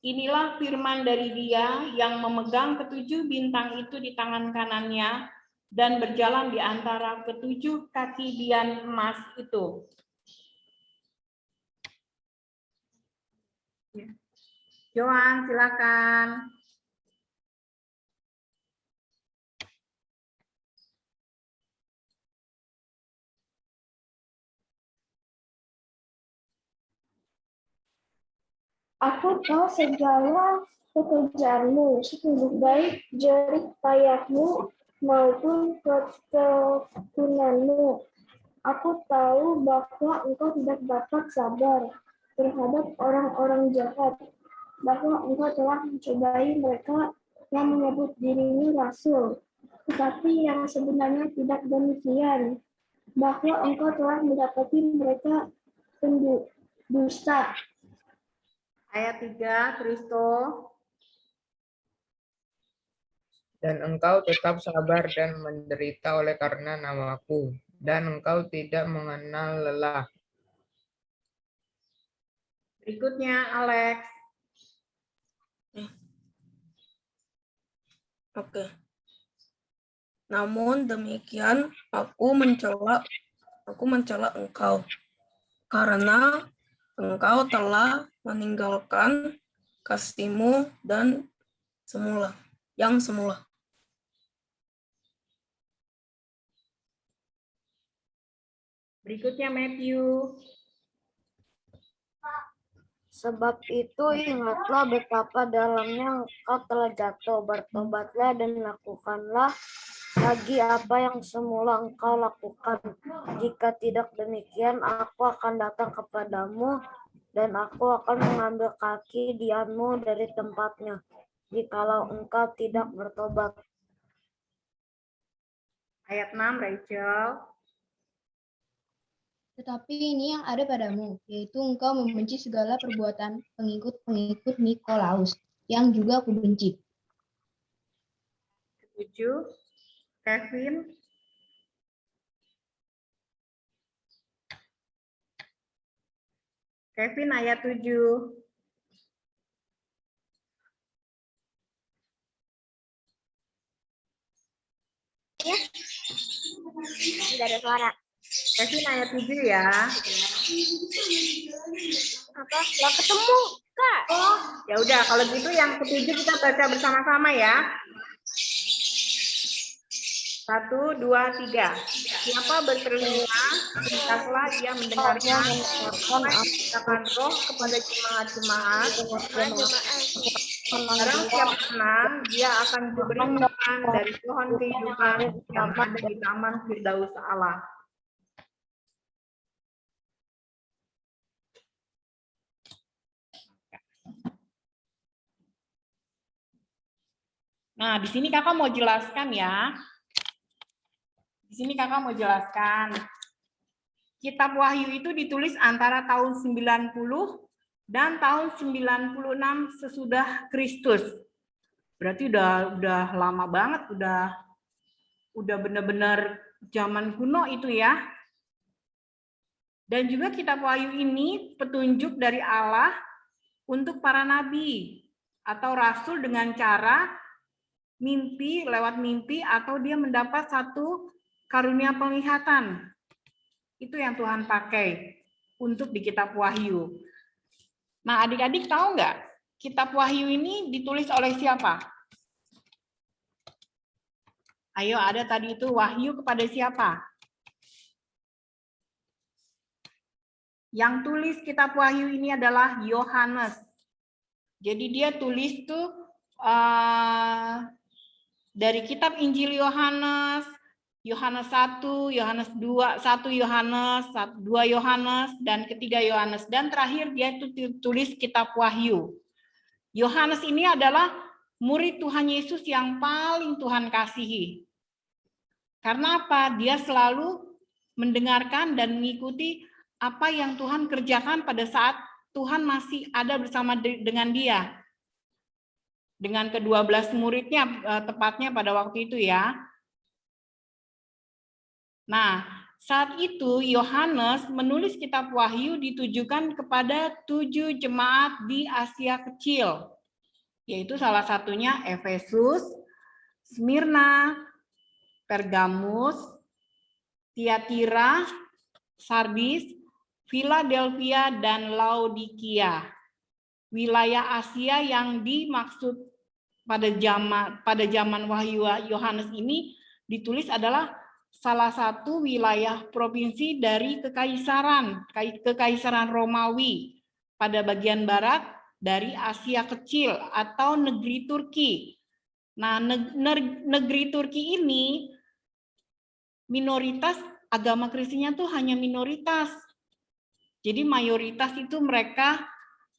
inilah firman dari Dia yang memegang ketujuh bintang itu di tangan kanannya dan berjalan di antara ketujuh kaki dian emas itu. Johan, silakan. Aku tahu segala pekerjaanmu, sepenuh baik jerih payahmu maupun ketekunanmu. Aku tahu bahwa engkau tidak dapat sabar terhadap orang-orang jahat, bahwa engkau telah mencobai mereka yang menyebut dirinya rasul, tetapi yang sebenarnya tidak demikian, bahwa engkau telah mendapati mereka pendusta. Ayat 3, Kristo. Dan engkau tetap sabar dan menderita oleh karena namaku, dan engkau tidak mengenal lelah. Berikutnya, Alex. Oke. Namun demikian aku mencela engkau, karena engkau telah meninggalkan kasihmu dan yang semula. Berikutnya, Matthew. Sebab itu ingatlah betapa dalamnya engkau telah jatuh, bertobatlah dan lakukanlah lagi apa yang semula engkau lakukan. Jika tidak demikian, aku akan datang kepadamu dan aku akan mengambil kaki dianmu dari tempatnya, jikalau engkau tidak bertobat. Ayat 6, Rachel. Tetapi ini yang ada padamu, yaitu engkau membenci segala perbuatan pengikut-pengikut Nikolaus, yang juga aku benci. 7, Kevin. Kevin, ayat 7. Ya. Tidak ada suara. Kevin, ayat 7 ya. Apa? Nggak ketemu, Kak. Oh, ya udah, kalau gitu yang ketujuh kita baca bersama-sama ya. 1, 2, 3. Siapa bertelinga, hendaklah ia mendengarkan apa yang dikatakan Roh kepada jemaat-jemaat. Barang siapa menang, dia akan diberi makan dari pohon kehidupan yang ada di taman Firdaus Allah. Nah, di sini kakak mau jelaskan ya. Di sini kakak mau jelaskan. Kitab Wahyu itu ditulis antara tahun 90 dan tahun 96 sesudah Kristus. Berarti udah lama banget, udah benar-benar zaman kuno itu ya. Dan juga kitab Wahyu ini petunjuk dari Allah untuk para nabi atau rasul dengan cara mimpi, lewat mimpi, atau dia mendapat satu karunia penglihatan. Itu yang Tuhan pakai untuk di kitab Wahyu. Nah, adik-adik tahu nggak? Kitab Wahyu ini ditulis oleh siapa? Ayo, ada tadi itu Wahyu kepada siapa? Yang tulis kitab Wahyu ini adalah Yohanes. Jadi dia tulis tuh dari kitab Injil Yohanes, Yohanes 1, Yohanes 2, 1 Yohanes, 2 Yohanes, dan ketiga Yohanes. Dan terakhir dia itu tulis kitab Wahyu. Yohanes ini adalah murid Tuhan Yesus yang paling Tuhan kasihi. Karena apa? Dia selalu mendengarkan dan mengikuti apa yang Tuhan kerjakan pada saat Tuhan masih ada bersama dengan dia. Dengan ke-12 muridnya, tepatnya pada waktu itu ya. Nah, saat itu Yohanes menulis kitab Wahyu ditujukan kepada 7 jemaat di Asia Kecil, yaitu salah satunya Efesus, Smyrna, Pergamus, Tiatira, Sardis, Philadelphia, dan Laodikia. Wilayah Asia yang dimaksud pada zaman Wahyu Yohanes ini ditulis adalah salah satu wilayah provinsi dari Kekaisaran Romawi pada bagian barat dari Asia Kecil atau negeri Turki. Nah, negeri Turki ini minoritas agama Kristennya tuh hanya minoritas. Jadi mayoritas itu mereka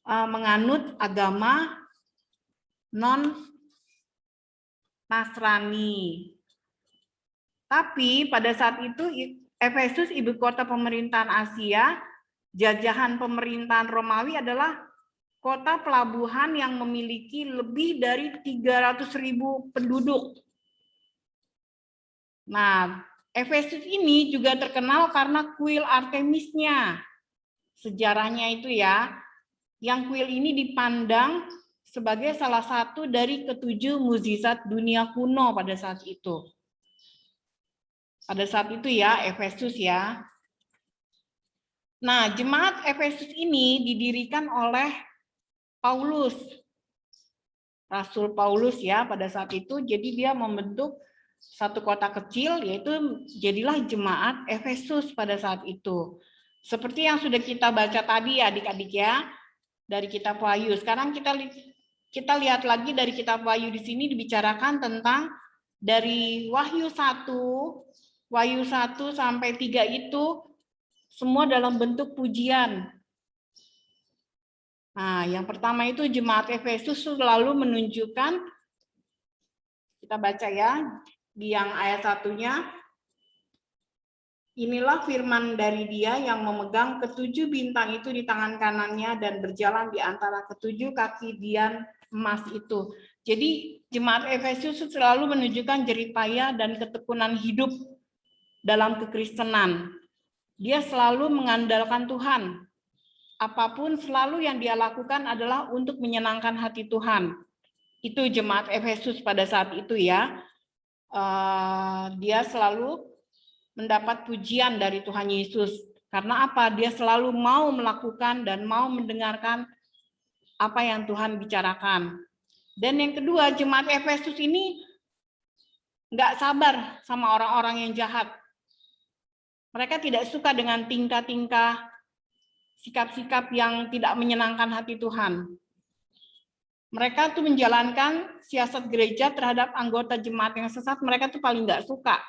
menganut agama non-Nasrani. Tapi pada saat itu Efesus, ibu kota pemerintahan Asia, jajahan pemerintahan Romawi, adalah kota pelabuhan yang memiliki lebih dari 300.000 penduduk. Nah, Efesus ini juga terkenal karena kuil Artemisnya. Sejarahnya itu ya, yang kuil ini dipandang sebagai salah satu dari ke-7 mukjizat dunia kuno pada saat itu. Pada saat itu ya, Efesus ya. Nah, jemaat Efesus ini didirikan oleh Paulus, Rasul Paulus ya pada saat itu. Jadi dia membentuk satu kota kecil, yaitu jadilah jemaat Efesus pada saat itu. Seperti yang sudah kita baca tadi ya adik-adik ya, dari kitab Wahyu. Sekarang kita lihat lagi dari kitab Wahyu. Di sini dibicarakan tentang dari Wahyu 1 sampai 3 itu semua dalam bentuk pujian. Nah, yang pertama itu jemaat Efesus selalu menunjukkan, kita baca ya, di yang ayat 1-nya, inilah firman dari Dia yang memegang ke-7 bintang itu di tangan kanannya dan berjalan di antara ke-7 kaki dian emas itu. Jadi jemaat Efesus selalu menunjukkan jerih payah dan ketekunan hidup dalam kekristenan. Dia selalu mengandalkan Tuhan. Apapun selalu yang dia lakukan adalah untuk menyenangkan hati Tuhan. Itu jemaat Efesus pada saat itu ya. Dia selalu mendapat pujian dari Tuhan Yesus. Karena apa? Dia selalu mau melakukan dan mau mendengarkan apa yang Tuhan bicarakan. Dan yang kedua, jemaat Efesus ini nggak sabar sama orang-orang yang jahat. Mereka tidak suka dengan tingkah-tingkah, sikap-sikap yang tidak menyenangkan hati Tuhan. Mereka tuh menjalankan siasat gereja terhadap anggota jemaat yang sesat, mereka tuh paling nggak suka.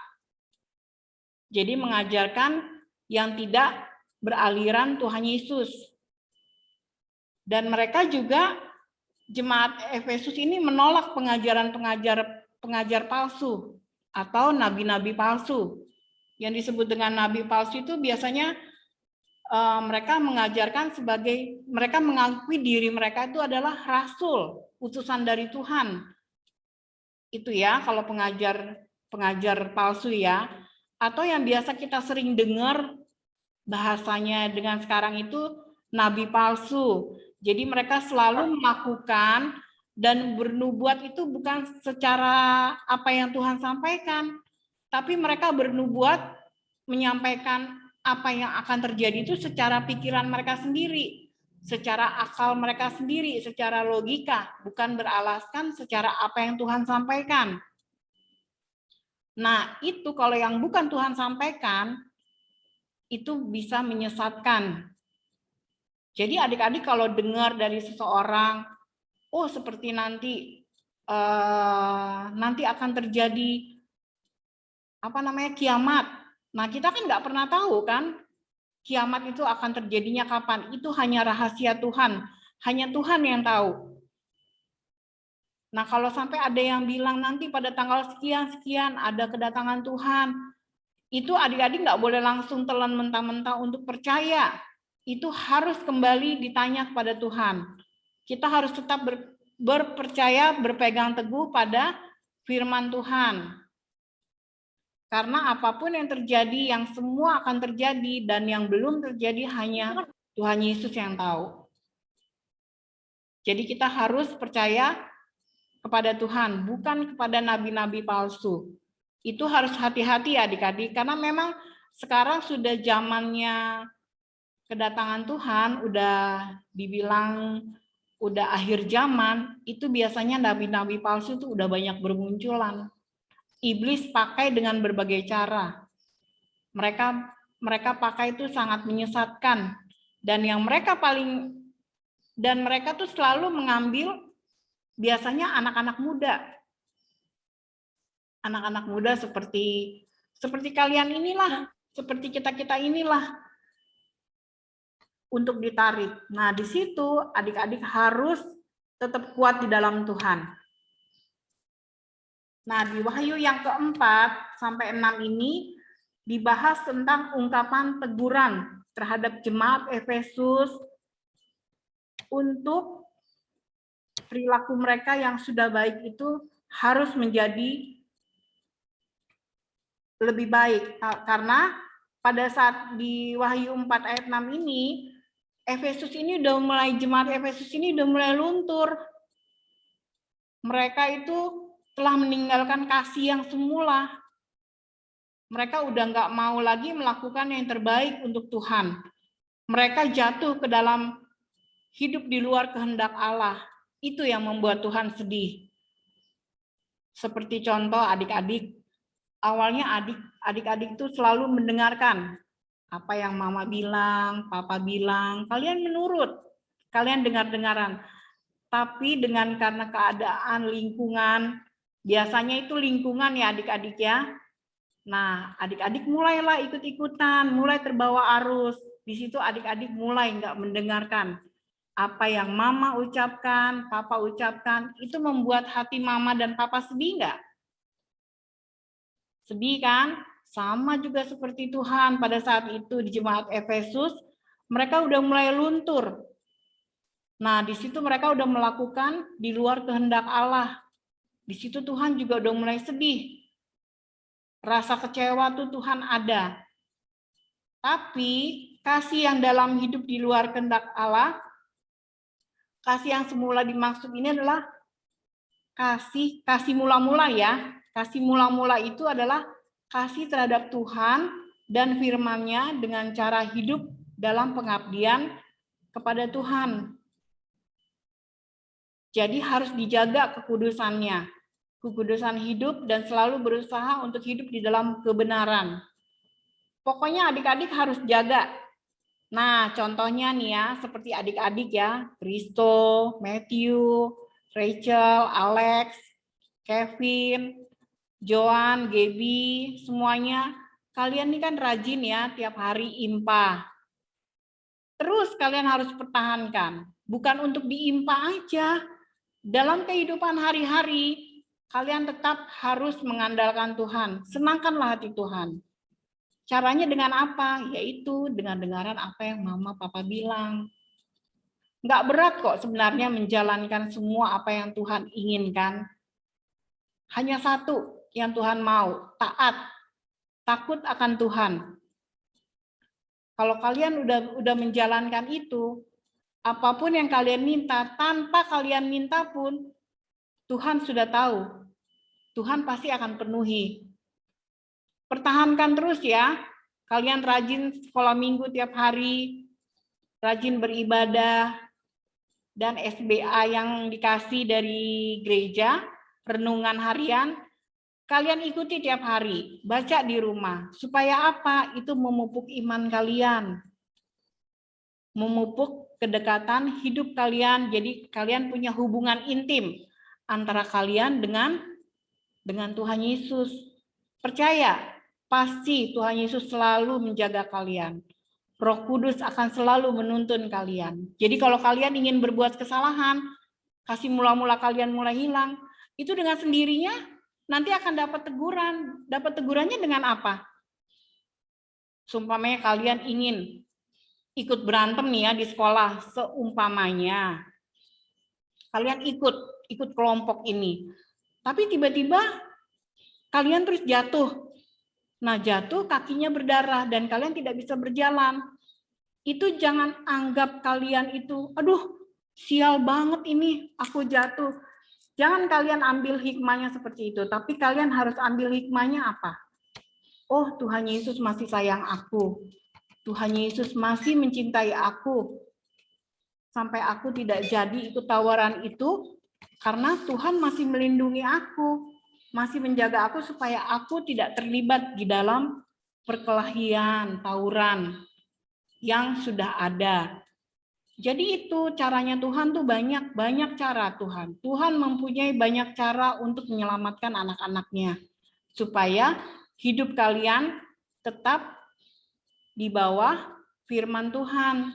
Jadi mengajarkan yang tidak beraliran Tuhan Yesus. Dan mereka juga, jemaat Efesus ini menolak pengajar palsu atau nabi-nabi palsu. Yang disebut dengan nabi palsu itu biasanya mereka mengajarkan mereka mengakui diri mereka itu adalah rasul, utusan dari Tuhan. Itu ya, kalau pengajar palsu ya. Atau yang biasa kita sering dengar bahasanya dengan sekarang itu nabi palsu. Jadi mereka selalu melakukan dan bernubuat itu bukan secara apa yang Tuhan sampaikan, tapi mereka bernubuat menyampaikan apa yang akan terjadi itu secara pikiran mereka sendiri, secara akal mereka sendiri, secara logika, bukan beralaskan secara apa yang Tuhan sampaikan. Nah, itu kalau yang bukan Tuhan sampaikan, itu bisa menyesatkan. Jadi adik-adik kalau dengar dari seseorang, oh seperti nanti akan terjadi kiamat. Nah, kita kan nggak pernah tahu kan kiamat itu akan terjadinya kapan. Itu hanya rahasia Tuhan. Hanya Tuhan yang tahu. Nah, kalau sampai ada yang bilang nanti pada tanggal sekian-sekian ada kedatangan Tuhan, itu adik-adik nggak boleh langsung telan mentah-mentah untuk percaya. Itu harus kembali ditanya kepada Tuhan. Kita harus tetap berpercaya, berpegang teguh pada firman Tuhan. Karena apapun yang terjadi, yang semua akan terjadi, dan yang belum terjadi hanya Tuhan Yesus yang tahu. Jadi kita harus percaya kepada Tuhan, bukan kepada nabi-nabi palsu. Itu harus hati-hati adik-adik, karena memang sekarang sudah zamannya kedatangan Tuhan, udah dibilang udah akhir zaman, itu biasanya nabi-nabi palsu itu udah banyak bermunculan. Iblis pakai dengan berbagai cara. Mereka pakai itu sangat menyesatkan. Dan yang mereka paling Dan mereka tuh selalu mengambil biasanya anak-anak muda. Anak-anak muda seperti kalian inilah, seperti kita-kita inilah untuk ditarik. Nah, di situ adik-adik harus tetap kuat di dalam Tuhan. Nah, di Wahyu yang keempat sampai 6 ini dibahas tentang ungkapan teguran terhadap jemaat Efesus untuk perilaku mereka yang sudah baik itu harus menjadi lebih baik. Karena pada saat di Wahyu 4 ayat 6 ini, jemaat Efesus ini udah mulai luntur. Mereka itu telah meninggalkan kasih yang semula. Mereka udah nggak mau lagi melakukan yang terbaik untuk Tuhan. Mereka jatuh ke dalam hidup di luar kehendak Allah. Itu yang membuat Tuhan sedih. Seperti contoh adik-adik, awalnya adik-adik itu selalu mendengarkan apa yang mama bilang, papa bilang, kalian menurut, kalian dengar-dengaran. Tapi karena keadaan lingkungan, biasanya itu lingkungan ya adik-adik ya. Nah, adik-adik mulailah ikut-ikutan, mulai terbawa arus. Di situ adik-adik mulai nggak mendengarkan apa yang mama ucapkan, papa ucapkan. Itu membuat hati mama dan papa sedih nggak? Sedih kan? Sama juga seperti Tuhan pada saat itu di jemaat Efesus, mereka udah mulai luntur. Nah, di situ mereka udah melakukan di luar kehendak Allah. Di situ Tuhan juga udah mulai sedih. Rasa kecewa tuh Tuhan ada. Tapi kasih yang dalam hidup di luar kehendak Allah, kasih yang semula dimaksud ini adalah kasih mula-mula ya. Kasih mula-mula itu adalah kasih terhadap Tuhan dan firman-Nya dengan cara hidup dalam pengabdian kepada Tuhan. Jadi harus dijaga kekudusannya, kekudusan hidup dan selalu berusaha untuk hidup di dalam kebenaran. Pokoknya adik-adik harus jaga. Nah, contohnya nih ya, seperti adik-adik ya, Kristo, Matthew, Rachel, Alex, Kevin, Joan, Gaby, semuanya. Kalian ini kan rajin ya, tiap hari IMPA. Terus kalian harus pertahankan. Bukan untuk diimpa aja. Dalam kehidupan hari-hari, kalian tetap harus mengandalkan Tuhan. Senangkanlah hati Tuhan. Caranya dengan apa? Yaitu dengan dengaran apa yang mama papa bilang. Nggak berat kok sebenarnya menjalankan semua apa yang Tuhan inginkan. Hanya satu yang Tuhan mau, taat, takut akan Tuhan. Kalau kalian udah menjalankan itu, apapun yang kalian minta, tanpa kalian minta pun, Tuhan sudah tahu. Tuhan pasti akan penuhi. Pertahankan terus ya. Kalian rajin sekolah minggu tiap hari, rajin beribadah, dan SBA yang dikasih dari gereja, renungan harian, kalian ikuti tiap hari, baca di rumah. Supaya apa? Itu memupuk iman kalian. Memupuk kedekatan hidup kalian. Jadi kalian punya hubungan intim antara kalian dengan Tuhan Yesus. Percaya, pasti Tuhan Yesus selalu menjaga kalian. Roh Kudus akan selalu menuntun kalian. Jadi kalau kalian ingin berbuat kesalahan, kasih mula-mula kalian mulai hilang, itu dengan sendirinya nanti akan dapat teguran. Dapat tegurannya dengan apa? Seumpamanya kalian ingin ikut berantem nih ya di sekolah, seumpamanya. Kalian ikut kelompok ini. Tapi tiba-tiba kalian terus jatuh. Nah, jatuh kakinya berdarah dan kalian tidak bisa berjalan. Itu jangan anggap kalian itu, aduh, sial banget ini, aku jatuh. Jangan kalian ambil hikmahnya seperti itu, tapi kalian harus ambil hikmahnya apa? Oh, Tuhan Yesus masih sayang aku. Tuhan Yesus masih mencintai aku. Sampai aku tidak jadi ikut tawaran itu, karena Tuhan masih melindungi aku. Masih menjaga aku supaya aku tidak terlibat di dalam perkelahian, tawuran yang sudah ada. Jadi itu caranya Tuhan tuh banyak cara Tuhan. Tuhan mempunyai banyak cara untuk menyelamatkan anak-anaknya. Supaya hidup kalian tetap di bawah firman Tuhan.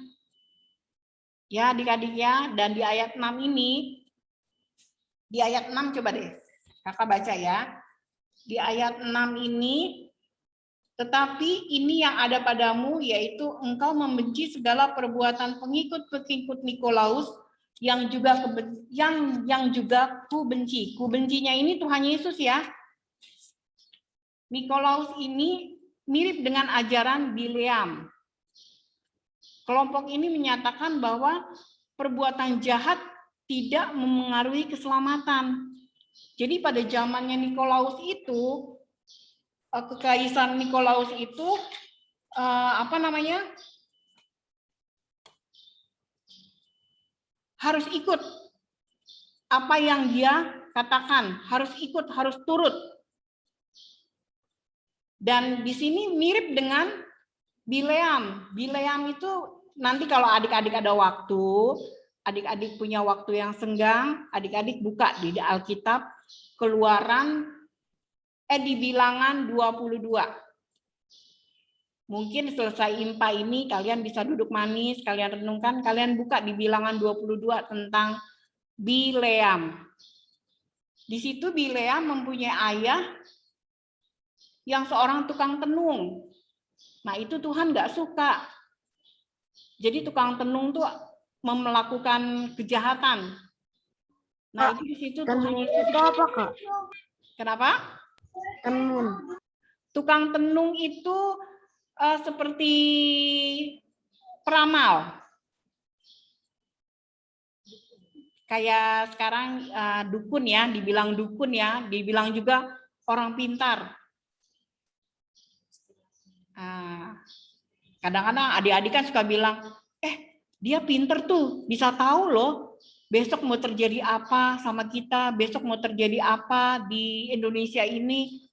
Ya adik-adik ya, dan di ayat 6 ini, di ayat 6 coba deh, kakak baca ya. Di ayat 6 ini, tetapi ini yang ada padamu, yaitu engkau membenci segala perbuatan pengikut-pengikut Nikolaus yang juga ku benci. Ku bencinya ini Tuhan Yesus ya. Nikolaus ini mirip dengan ajaran Bileam. Kelompok ini menyatakan bahwa perbuatan jahat tidak memengaruhi keselamatan. Jadi pada zamannya Nikolaus itu, kekaisaran Nikolaus itu harus ikut apa yang dia katakan, harus ikut, harus turut. Dan di sini mirip dengan Bileam. Bileam itu nanti kalau adik-adik ada waktu, adik-adik punya waktu yang senggang, adik-adik buka di Alkitab di Bilangan 22. Mungkin selesai IMPA ini kalian bisa duduk manis, kalian renungkan, kalian buka di Bilangan 22 tentang Bileam. Di situ Bileam mempunyai ayah yang seorang tukang tenung. Nah itu Tuhan nggak suka. Jadi tukang tenung tuh melakukan kejahatan. Nah itu di situ Tuhan Yesus. Itu apa Kak? Kenapa? Tenun. Tukang tenung itu seperti peramal. Kayak sekarang dukun ya, dibilang dukun ya, dibilang juga orang pintar. Kadang-kadang adik-adik kan suka bilang, dia pinter tuh, bisa tahu loh besok mau terjadi apa sama kita, besok mau terjadi apa di Indonesia ini.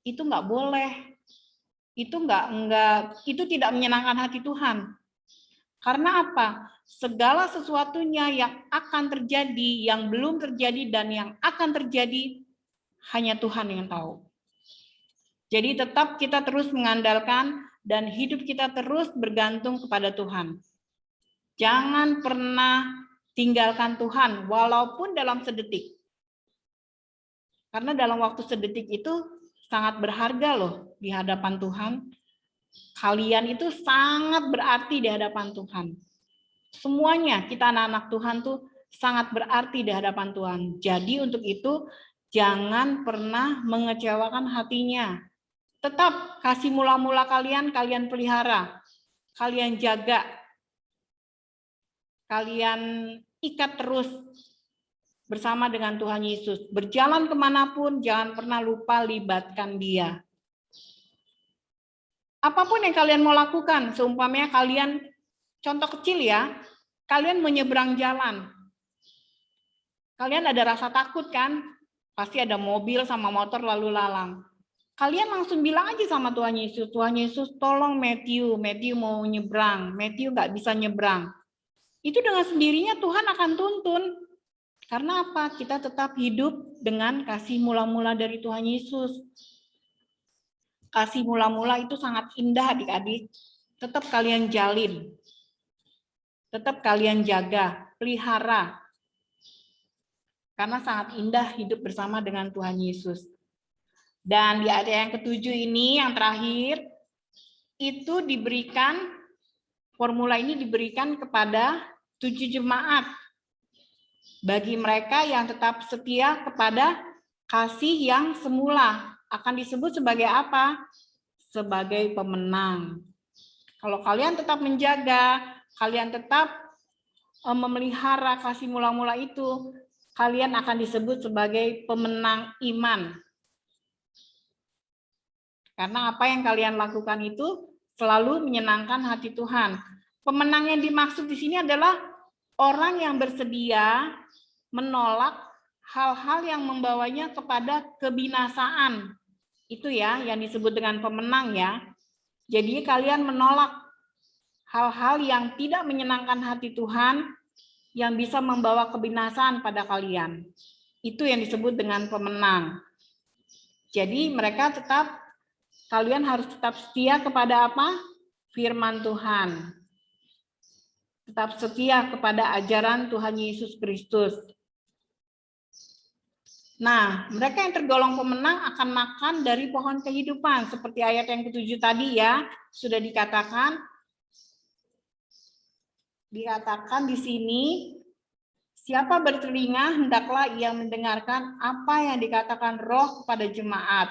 Itu nggak boleh. Itu tidak menyenangkan hati Tuhan. Karena apa? Segala sesuatunya yang akan terjadi, yang belum terjadi, dan yang akan terjadi, hanya Tuhan yang tahu. Jadi tetap kita terus mengandalkan dan hidup kita terus bergantung kepada Tuhan. Jangan pernah tinggalkan Tuhan, walaupun dalam sedetik. Karena dalam waktu sedetik itu sangat berharga loh di hadapan Tuhan. Kalian itu sangat berarti di hadapan Tuhan. Semuanya kita anak-anak Tuhan tuh sangat berarti di hadapan Tuhan. Jadi untuk itu jangan pernah mengecewakan hatinya. Tetap kasih mula-mula kalian pelihara. Kalian jaga. Kalian ikat terus bersama dengan Tuhan Yesus. Berjalan kemanapun, jangan pernah lupa libatkan Dia. Apapun yang kalian mau lakukan, seumpamanya kalian, contoh kecil ya, kalian menyeberang jalan. Kalian ada rasa takut kan? Pasti ada mobil sama motor lalu lalang. Kalian langsung bilang aja sama Tuhan Yesus, tolong Matthew mau nyebrang, Matthew nggak bisa nyebrang. Itu dengan sendirinya Tuhan akan tuntun. Karena apa? Kita tetap hidup dengan kasih mula-mula dari Tuhan Yesus. Kasih mula-mula itu sangat indah adik-adik. Tetap kalian jalin. Tetap kalian jaga, pelihara. Karena sangat indah hidup bersama dengan Tuhan Yesus. Dan di ayat yang ketujuh ini, yang terakhir, itu diberikan, formula ini diberikan kepada 7 jemaat. Bagi mereka yang tetap setia kepada kasih yang semula, akan disebut sebagai apa? Sebagai pemenang. Kalau kalian tetap menjaga, kalian tetap memelihara kasih mula-mula itu, kalian akan disebut sebagai pemenang iman. Karena apa yang kalian lakukan itu selalu menyenangkan hati Tuhan. Pemenang yang dimaksud di sini adalah orang yang bersedia menolak hal-hal yang membawanya kepada kebinasaan. Itu ya yang disebut dengan pemenang ya. Jadi kalian menolak hal-hal yang tidak menyenangkan hati Tuhan yang bisa membawa kebinasaan pada kalian. Itu yang disebut dengan pemenang. Jadi kalian harus tetap setia kepada apa? Firman Tuhan. Tetap setia kepada ajaran Tuhan Yesus Kristus. Nah, mereka yang tergolong pemenang akan makan dari pohon kehidupan. Seperti ayat yang ke-7 tadi ya, sudah dikatakan di sini, siapa bertelinga hendaklah ia mendengarkan apa yang dikatakan Roh kepada jemaat.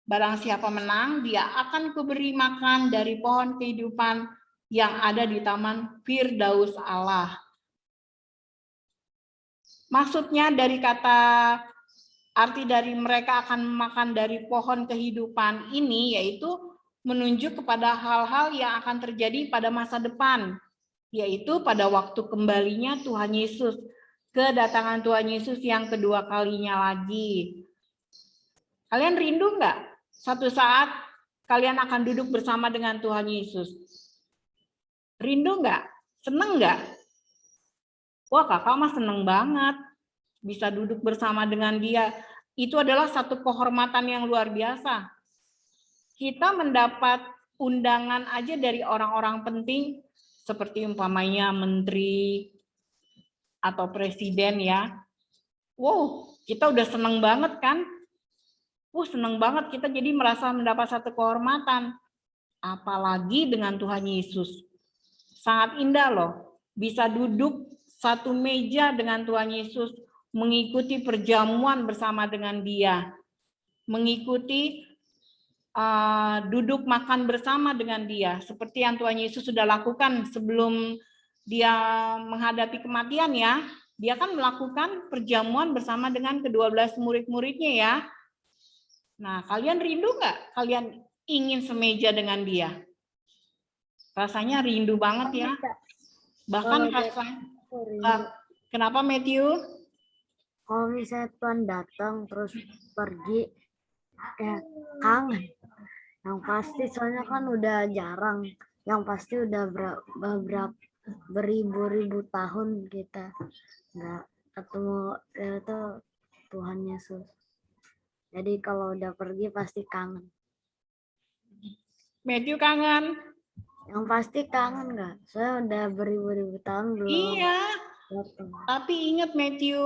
Barang siapa menang, dia akan kuberi makan dari pohon kehidupan yang ada di taman Firdaus Allah. Maksudnya dari arti dari mereka akan makan dari pohon kehidupan ini, yaitu menunjuk kepada hal-hal yang akan terjadi pada masa depan, yaitu pada waktu kembalinya Tuhan Yesus, kedatangan Tuhan Yesus yang kedua kalinya lagi. Kalian rindu nggak? Satu saat kalian akan duduk bersama dengan Tuhan Yesus. Rindu nggak? Seneng nggak? Wah, kakak mah seneng banget bisa duduk bersama dengan dia. Itu adalah satu kehormatan yang luar biasa. Kita mendapat undangan aja dari orang-orang penting, seperti umpamanya menteri atau presiden ya. Wow, kita udah seneng banget kan? Seneng banget kita jadi merasa mendapat satu kehormatan. Apalagi dengan Tuhan Yesus. Sangat indah loh, bisa duduk satu meja dengan Tuhan Yesus, mengikuti perjamuan bersama dengan Dia, mengikuti duduk makan bersama dengan Dia, seperti yang Tuhan Yesus sudah lakukan sebelum Dia menghadapi kematian ya. Dia kan melakukan perjamuan bersama dengan ke-12 murid-muridnya ya. Nah, kalian rindu nggak? Kalian ingin semeja dengan Dia? Rasanya rindu banget ya. Bahkan kenapa Matthew? Kalau misalnya Tuhan datang terus pergi, ya kangen. Yang pasti soalnya kan udah jarang. Yang pasti udah beribu-ribu tahun kita nggak ketemu itu Tuhan Yesus. Jadi kalau udah pergi pasti kangen. Matthew kangen? Yang pasti kangen nggak? Saya udah beribu-ribu tahun belum. Iya. Tapi ingat Matthew,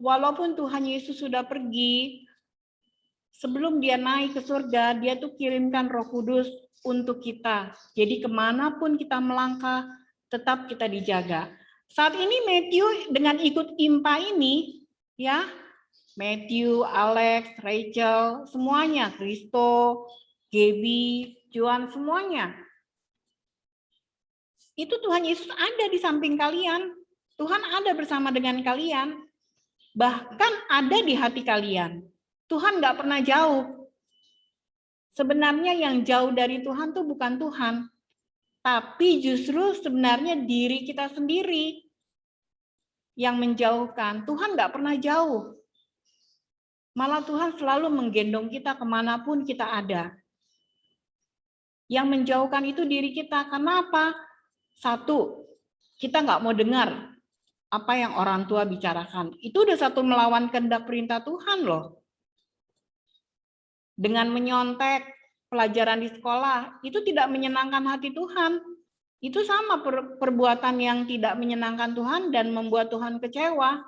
walaupun Tuhan Yesus sudah pergi, sebelum dia naik ke surga, dia tuh kirimkan Roh Kudus untuk kita. Jadi kemanapun kita melangkah, tetap kita dijaga. Saat ini Matthew dengan ikut IMPA ini, ya, Matthew, Alex, Rachel, semuanya, Kristo, Gaby, Juan, semuanya. Itu Tuhan Yesus ada di samping kalian. Tuhan ada bersama dengan kalian. Bahkan ada di hati kalian. Tuhan nggak pernah jauh. Sebenarnya yang jauh dari Tuhan tuh bukan Tuhan. Tapi justru sebenarnya diri kita sendiri yang menjauhkan. Tuhan nggak pernah jauh. Malah Tuhan selalu menggendong kita kemanapun kita ada. Yang menjauhkan itu diri kita. Karena apa? Satu, kita nggak mau dengar apa yang orang tua bicarakan. Itu udah satu melawan kehendak perintah Tuhan loh. Dengan menyontek pelajaran di sekolah, itu tidak menyenangkan hati Tuhan. Itu sama perbuatan yang tidak menyenangkan Tuhan dan membuat Tuhan kecewa.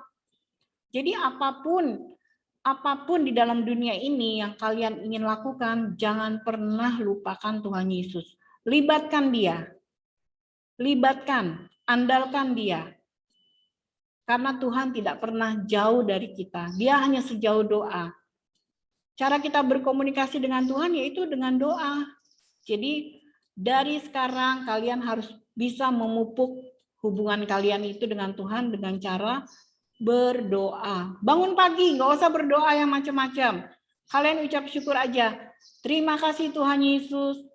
Jadi apapun di dalam dunia ini yang kalian ingin lakukan, jangan pernah lupakan Tuhan Yesus. Libatkan Dia. Libatkan, andalkan Dia. Karena Tuhan tidak pernah jauh dari kita. Dia hanya sejauh doa. Cara kita berkomunikasi dengan Tuhan yaitu dengan doa. Jadi dari sekarang kalian harus bisa memupuk hubungan kalian itu dengan Tuhan dengan cara berdoa. Bangun pagi, nggak usah berdoa yang macam-macam. Kalian ucap syukur aja. Terima kasih Tuhan Yesus.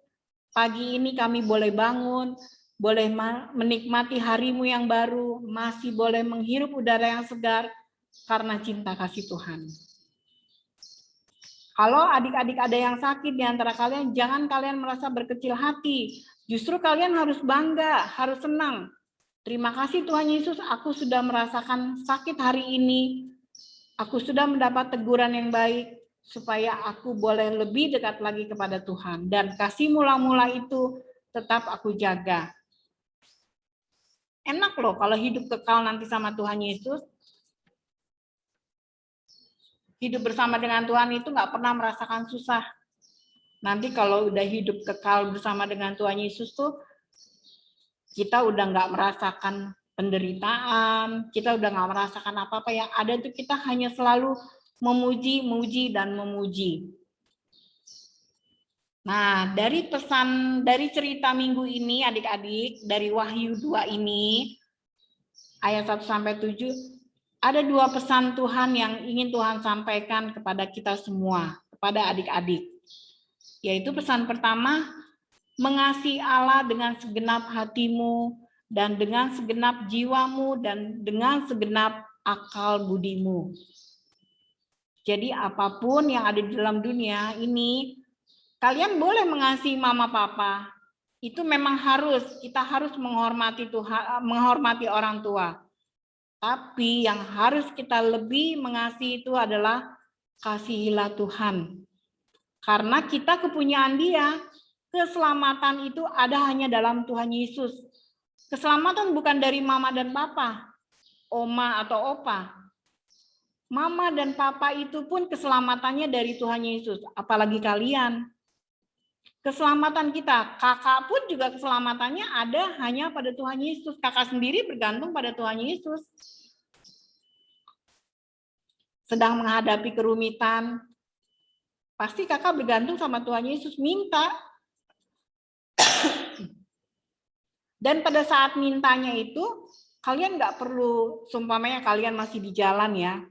Pagi ini kami boleh bangun, boleh menikmati harimu yang baru, masih boleh menghirup udara yang segar karena cinta kasih Tuhan. Kalau adik-adik ada yang sakit di antara kalian, jangan kalian merasa berkecil hati. Justru kalian harus bangga, harus senang. Terima kasih Tuhan Yesus, aku sudah merasakan sakit hari ini. Aku sudah mendapat teguran yang baik, supaya aku boleh lebih dekat lagi kepada Tuhan. Dan kasih mula-mula itu tetap aku jaga. Enak loh kalau hidup kekal nanti sama Tuhan Yesus. Hidup bersama dengan Tuhan itu nggak pernah merasakan susah. Nanti kalau udah hidup kekal bersama dengan Tuhan Yesus tuh, kita udah nggak merasakan penderitaan, kita udah nggak merasakan apa-apa yang ada tuh, kita hanya selalu memuji, muji, dan memuji. Nah, dari pesan, dari cerita minggu ini adik-adik, dari Wahyu 2 ini, ayat 1-7, ada 2 pesan Tuhan yang ingin Tuhan sampaikan kepada kita semua, kepada adik-adik. Yaitu pesan pertama, mengasihi Allah dengan segenap hatimu, dan dengan segenap jiwamu, dan dengan segenap akal budimu. Jadi apapun yang ada di dalam dunia ini, kalian boleh mengasihi mama papa. Itu memang harus, kita harus menghormati Tuhan, menghormati orang tua. Tapi yang harus kita lebih mengasihi itu adalah kasihilah Tuhan. Karena kita kepunyaan Dia, keselamatan itu ada hanya dalam Tuhan Yesus. Keselamatan bukan dari mama dan papa, oma atau opa. Mama dan papa itu pun keselamatannya dari Tuhan Yesus. Apalagi kalian. Keselamatan kita, kakak pun juga keselamatannya ada hanya pada Tuhan Yesus. Kakak sendiri bergantung pada Tuhan Yesus. Sedang menghadapi kerumitan, pasti kakak bergantung sama Tuhan Yesus, minta. Dan pada saat mintanya itu, kalian nggak perlu, seumpamanya kalian masih di jalan ya,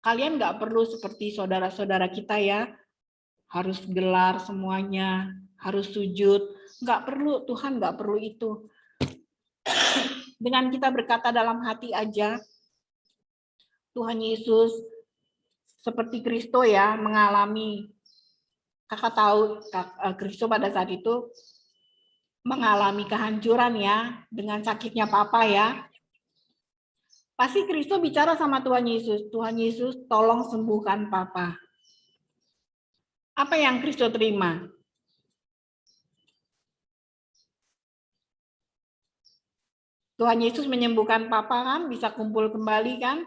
kalian nggak perlu seperti saudara-saudara kita ya, harus gelar semuanya, harus sujud. Nggak perlu, Tuhan nggak perlu itu. Dengan kita berkata dalam hati aja, Tuhan Yesus, seperti Kristo ya, mengalami, kakak tahu Kristo pada saat itu mengalami kehancuran ya, dengan sakitnya papa ya. Pasti Kristo bicara sama Tuhan Yesus, Tuhan Yesus tolong sembuhkan papa. Apa yang Kristo terima? Tuhan Yesus menyembuhkan papa kan, bisa kumpul kembali kan?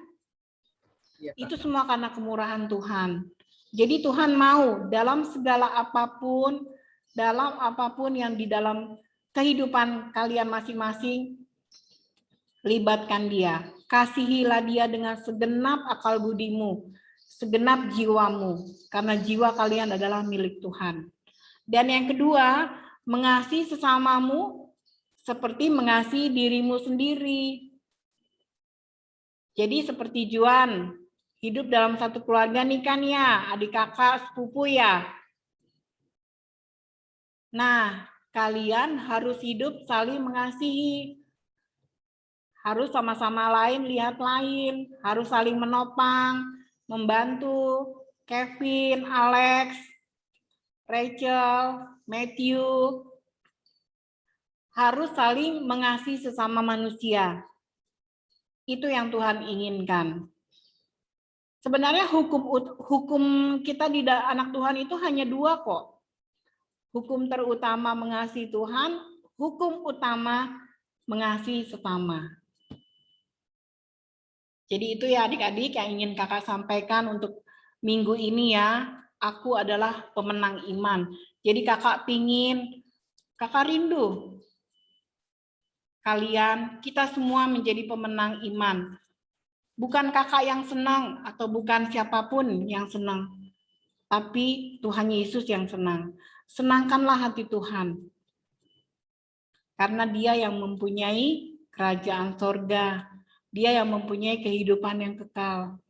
Ya, itu semua karena kemurahan Tuhan. Jadi Tuhan mau dalam segala apapun, dalam apapun yang di dalam kehidupan kalian masing-masing, libatkan Dia. Kasihilah Dia dengan segenap akal budimu, segenap jiwamu, karena jiwa kalian adalah milik Tuhan. Dan yang kedua, mengasihi sesamamu seperti mengasihi dirimu sendiri. Jadi seperti Juan, hidup dalam satu keluarga nih kan ya, adik kakak, sepupu ya. Nah, kalian harus hidup saling mengasihi. Harus sama-sama lain lihat lain, harus saling menopang, membantu. Kevin, Alex, Rachel, Matthew, harus saling mengasihi sesama manusia. Itu yang Tuhan inginkan. Sebenarnya hukum kita di anak Tuhan itu hanya 2 kok. Hukum terutama mengasihi Tuhan, hukum utama mengasihi sesama. Jadi itu ya adik-adik yang ingin kakak sampaikan untuk minggu ini ya. Aku adalah pemenang iman. Jadi kakak rindu kalian, kita semua menjadi pemenang iman. Bukan kakak yang senang atau bukan siapapun yang senang, tapi Tuhan Yesus yang senang. Senangkanlah hati Tuhan, karena Dia yang mempunyai kerajaan sorga, Dia yang mempunyai kehidupan yang kekal.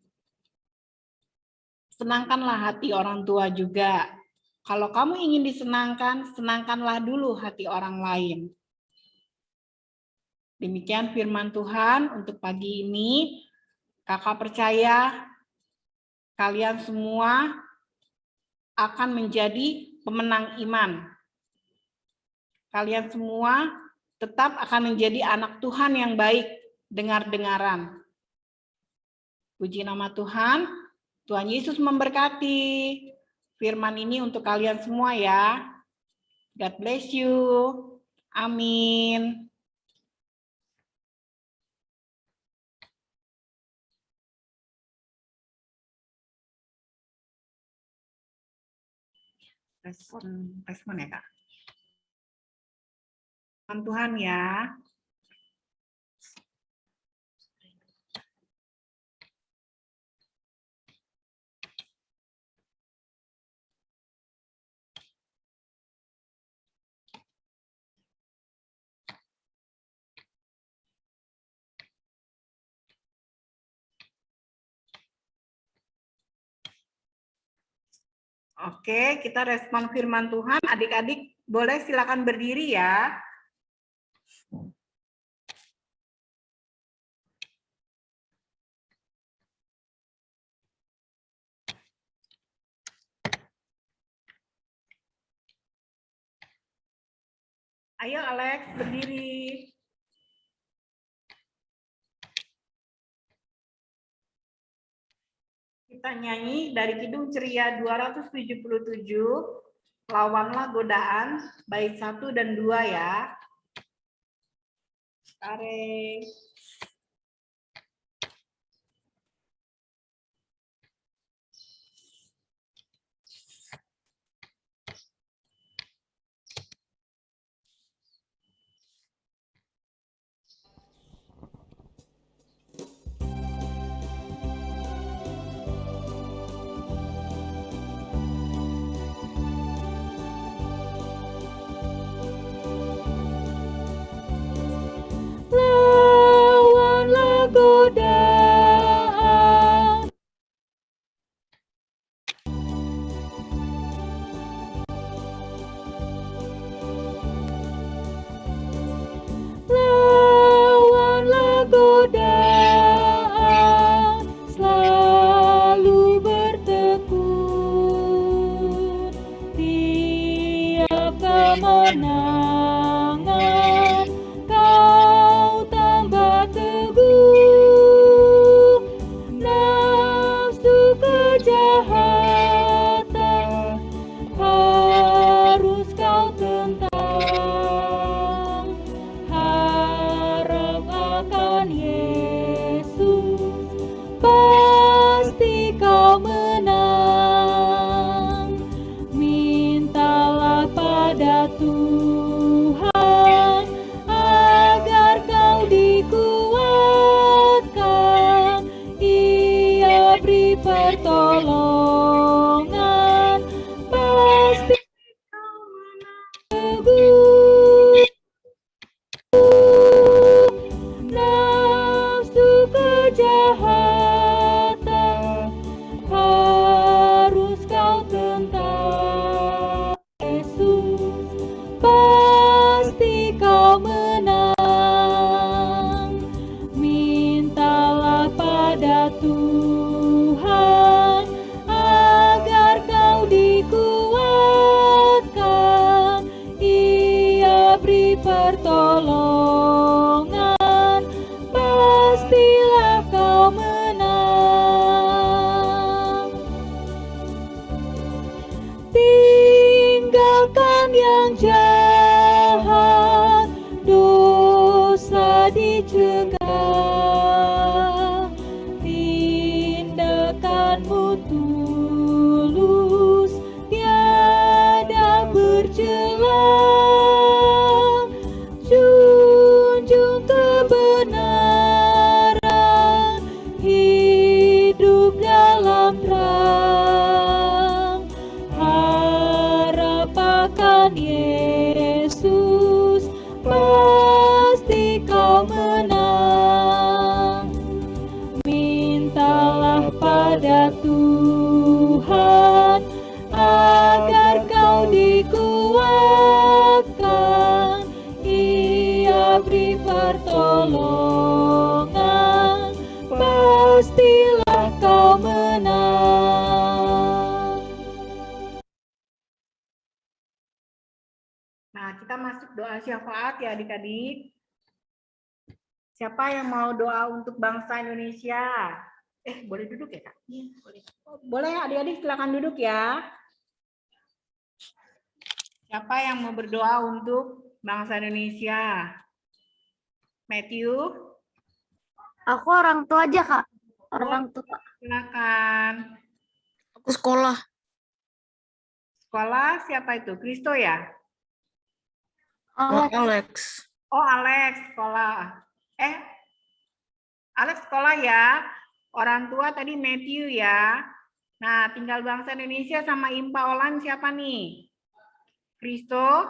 Senangkanlah hati orang tua juga. Kalau kamu ingin disenangkan, senangkanlah dulu hati orang lain. Demikian firman Tuhan untuk pagi ini. Kakak percaya kalian semua akan menjadi pemenang iman. kalian semua tetap akan menjadi anak Tuhan yang baik, dengar-dengaran. Puji nama Tuhan, Tuhan Yesus memberkati firman ini untuk kalian semua ya. God bless you. Amin. Respon ya Kak. Tuhan ya. Oke, kita respon firman Tuhan. Adik-adik boleh silakan berdiri ya. Ayo Alex, berdiri. Kita nyanyi dari Kidung Ceria 277, Lawanlah Godaan, bait 1 dan 2 ya. Tarik. Lawanlah godaan. Lawanlah godaan, selalu bertekun. Tiap kemenangan kau tambah teguh. Nafsu kejahatan harus kau tentang. Harap akan Yesus, pasti kau menang. Mintalah pada Tuhan agar kau dikuatkan. Ia beri pertolongan, pasti kau menang teguh. Nafsu kejahatan harus kau tentang. Yesus, pasti kau menang. Mintalah pada Tuhan agar kau dikuatkan. Ia beri pertolongan, pastilah kau menang. Tinggalkan yang jahat, dosa dicegah. Tindakanmu tulus, tiada bercela. Junjung kebenaran, hidup dalam terang. Harap akan Yesus, pasti kau menang. Mintalah pada Tuhan agar kau dikuatkan. Ia beri pertolongan, pastilah kau menang. Nah, kita masuk doa syafaat ya adik-adik. Siapa yang mau doa untuk bangsa Indonesia? Boleh duduk ya Kak? Iya, boleh. Boleh adik-adik silakan duduk ya. Siapa yang mau berdoa untuk bangsa Indonesia? Matthew? Aku orang tua aja, Kak. Orang tua. Silakan. Aku sekolah. Sekolah siapa itu? Kristo ya? Alex. Oh, Alex sekolah. Alex sekolah ya. Orang tua tadi Matthew ya. Nah, tinggal bangsa Indonesia sama IMPA online siapa nih? Kristo?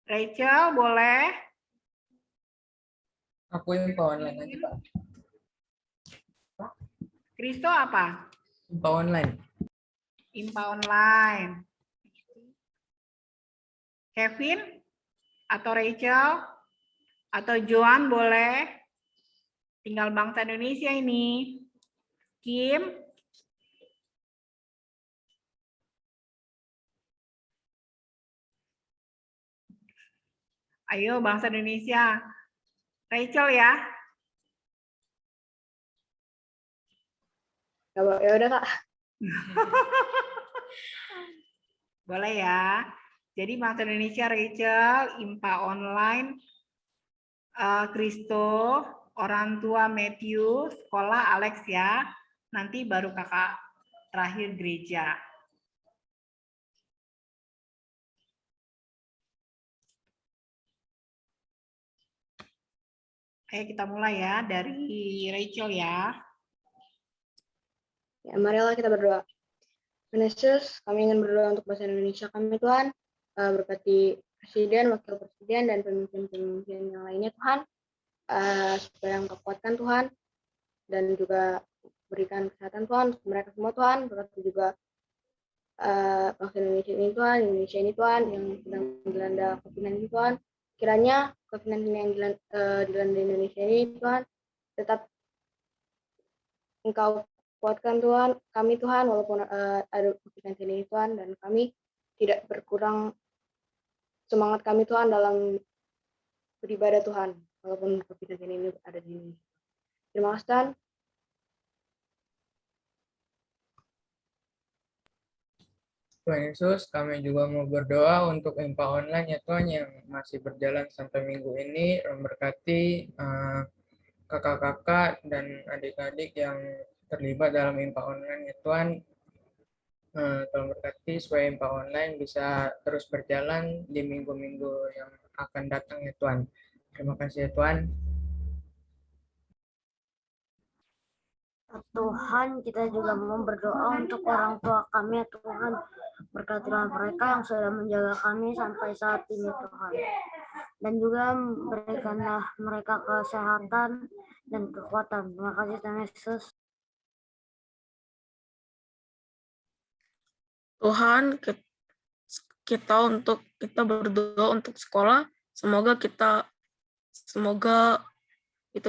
Rachel, boleh? Aku IMPA online aja, Pak. Kristo apa? IMPA online. IMPA online. Kevin? Atau Rachel? Atau Joan boleh? Tinggal bangsa Indonesia ini. Kim? Ayo bangsa Indonesia. Rachel ya? Ya udah Kak. Boleh ya. Jadi bangsa Indonesia Rachel, IMPA online, Kristo, orang tua Matthew, sekolah Alex ya. Nanti baru kakak terakhir gereja. Ayo kita mulai ya dari Rachel ya. Ya, marilah kita berdoa. Tuhan Yesus, kami ingin berdoa untuk bangsa Indonesia kami Tuhan. Berkati Presiden, Wakil Presiden, dan pemimpin-pemimpin yang lainnya Tuhan. Supaya Engkau kuatkan Tuhan. Dan juga berikan kesehatan Tuhan untuk mereka semua Tuhan. Berkati juga bangsa Indonesia ini Tuhan, yang sedang dilanda COVID-19 Tuhan. Kiranya COVID-19 yang dilanda Indonesia ini Tuhan, tetap Engkau kuatkan Tuhan, kami Tuhan, walaupun ada COVID-19 ini Tuhan, dan kami tidak berkurang semangat kami Tuhan dalam beribadah Tuhan, walaupun COVID-19 ini ada di Indonesia. Terima kasih Tuhan. Tuhan Yesus, kami juga mau berdoa untuk IMPA online ya Tuhan yang masih berjalan sampai minggu ini. Memberkati kakak-kakak dan adik-adik yang terlibat dalam IMPA online ya Tuhan. Tolong berkati supaya IMPA online bisa terus berjalan di minggu-minggu yang akan datang ya Tuhan. Terima kasih ya Tuhan. Tuhan, kita juga mau berdoa untuk orang tua kami ya Tuhan. Berkatilah mereka yang sudah menjaga kami sampai saat ini Tuhan. Dan juga berikanlah mereka kesehatan dan kekuatan. Terima kasih Tuhan Yesus. Tuhan, kita berdoa untuk sekolah. Semoga kita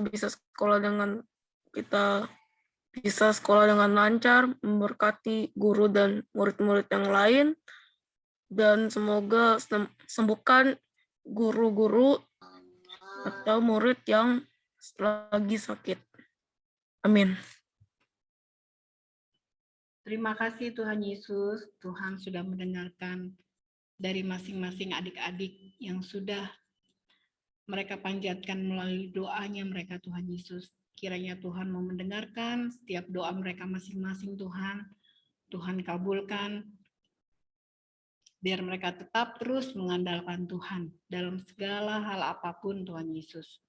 bisa sekolah dengan lancar, memberkati guru dan murid-murid yang lain, dan semoga sembuhkan guru-guru atau murid yang lagi sakit. Amin. Terima kasih Tuhan Yesus, Tuhan sudah mendengarkan dari masing-masing adik-adik yang sudah mereka panjatkan melalui doanya mereka Tuhan Yesus. Kiranya Tuhan mau mendengarkan setiap doa mereka masing-masing Tuhan. Tuhan kabulkan. Biar mereka tetap terus mengandalkan Tuhan dalam segala hal apapun Tuhan Yesus.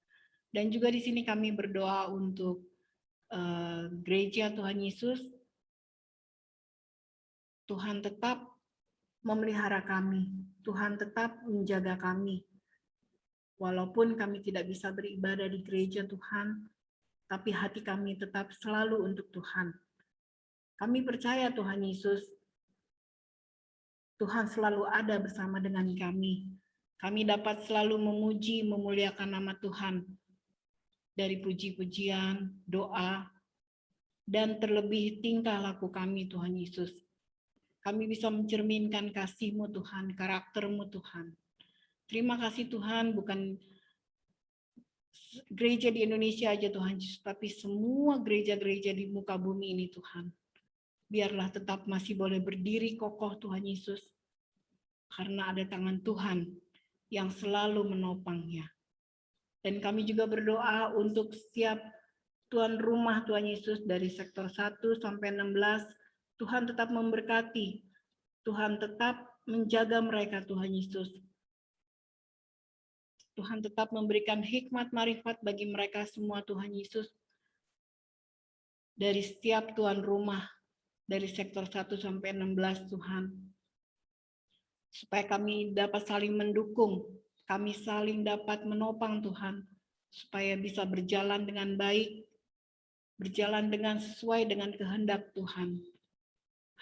Dan juga di sini kami berdoa untuk gereja Tuhan Yesus. Tuhan tetap memelihara kami. Tuhan tetap menjaga kami. Walaupun kami tidak bisa beribadah di gereja Tuhan, tapi hati kami tetap selalu untuk Tuhan. Kami percaya Tuhan Yesus, Tuhan selalu ada bersama dengan kami. Kami dapat selalu memuji, memuliakan nama Tuhan dari puji-pujian, doa, dan terlebih tingkah laku kami Tuhan Yesus. Kami bisa mencerminkan kasih-Mu Tuhan, karakter-Mu Tuhan. Terima kasih Tuhan, bukan gereja di Indonesia aja Tuhan Yesus, tapi semua gereja-gereja di muka bumi ini Tuhan. Biarlah tetap masih boleh berdiri kokoh Tuhan Yesus, karena ada tangan Tuhan yang selalu menopangnya. Dan kami juga berdoa untuk setiap tuan rumah Tuhan Yesus dari sektor 1 sampai 16, Tuhan tetap memberkati, Tuhan tetap menjaga mereka Tuhan Yesus. Tuhan tetap memberikan hikmat marifat bagi mereka semua Tuhan Yesus. Dari setiap tuan rumah, dari sektor 1 sampai 16 Tuhan. Supaya kami dapat saling mendukung, kami saling dapat menopang Tuhan. Supaya bisa berjalan dengan baik, berjalan dengan sesuai dengan kehendak Tuhan.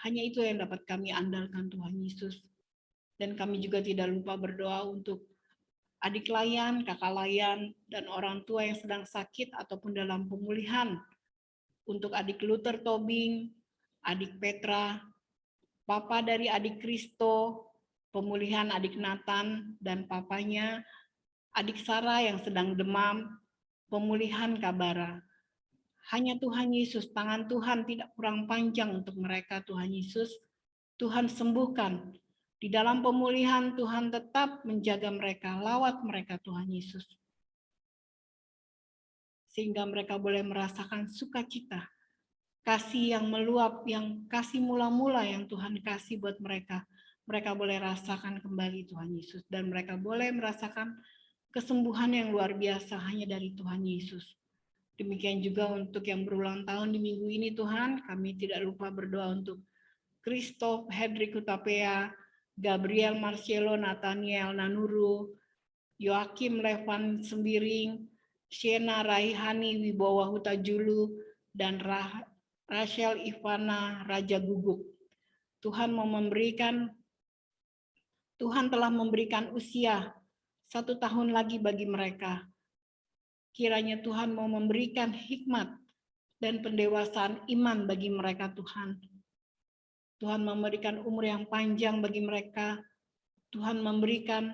Hanya itu yang dapat kami andalkan Tuhan Yesus. Dan kami juga tidak lupa berdoa untuk adik layan, kakak layan, dan orang tua yang sedang sakit ataupun dalam pemulihan. Untuk adik Luther Tobing, adik Petra, papa dari adik Kristo, pemulihan adik Nathan dan papanya, adik Sarah yang sedang demam, pemulihan Kabara. Hanya Tuhan Yesus, tangan Tuhan tidak kurang panjang untuk mereka Tuhan Yesus. Tuhan sembuhkan. Di dalam pemulihan Tuhan tetap menjaga mereka, lawat mereka Tuhan Yesus. Sehingga mereka boleh merasakan sukacita, kasih yang meluap, yang kasih mula-mula yang Tuhan kasih buat mereka. Mereka boleh rasakan kembali Tuhan Yesus. Dan mereka boleh merasakan kesembuhan yang luar biasa hanya dari Tuhan Yesus. Demikian juga untuk yang berulang tahun di minggu ini Tuhan, kami tidak lupa berdoa untuk Christoph Hedrik Hutapea, Gabriel Marcelo Nathaniel Nanuru, Joakim Levan Sembiring, Shena Raihani Wibawa Hutajulu, dan Rachel Ivana Raja Guguk. Tuhan telah memberikan usia 1 tahun lagi bagi mereka. Kiranya Tuhan mau memberikan hikmat dan pendewasaan iman bagi mereka Tuhan. Tuhan memberikan umur yang panjang bagi mereka. Tuhan memberikan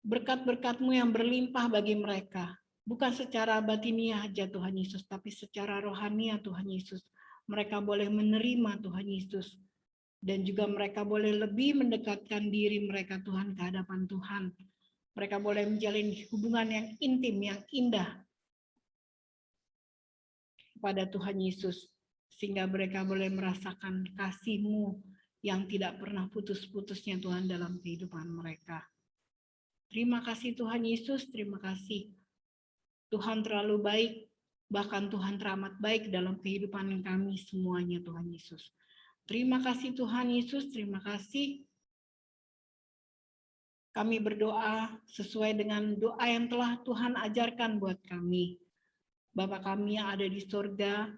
berkat-berkat-Mu yang berlimpah bagi mereka. Bukan secara batiniah aja Tuhan Yesus, tapi secara rohania Tuhan Yesus. Mereka boleh menerima Tuhan Yesus. Dan juga mereka boleh lebih mendekatkan diri mereka Tuhan ke hadapan Tuhan. Mereka boleh menjalin hubungan yang intim, yang indah kepada Tuhan Yesus. Sehingga mereka boleh merasakan kasih-Mu yang tidak pernah putus-putusnya Tuhan dalam kehidupan mereka. Terima kasih Tuhan Yesus, terima kasih. Tuhan terlalu baik, bahkan Tuhan teramat baik dalam kehidupan kami semuanya Tuhan Yesus. Terima kasih Tuhan Yesus, terima kasih. Kami berdoa sesuai dengan doa yang telah Tuhan ajarkan buat kami. Bapa kami yang ada di surga,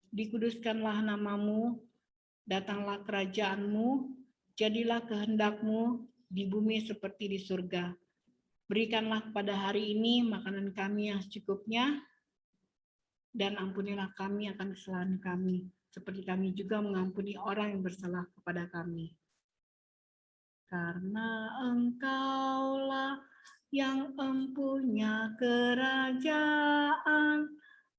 dikuduskanlah nama-Mu, datanglah kerajaan-Mu, jadilah kehendak-Mu di bumi seperti di surga. Berikanlah kepada hari ini makanan kami yang secukupnya, dan ampunilah kami akan kesalahan kami, seperti kami juga mengampuni orang yang bersalah kepada kami. Karena Engkaulah yang empunya kerajaan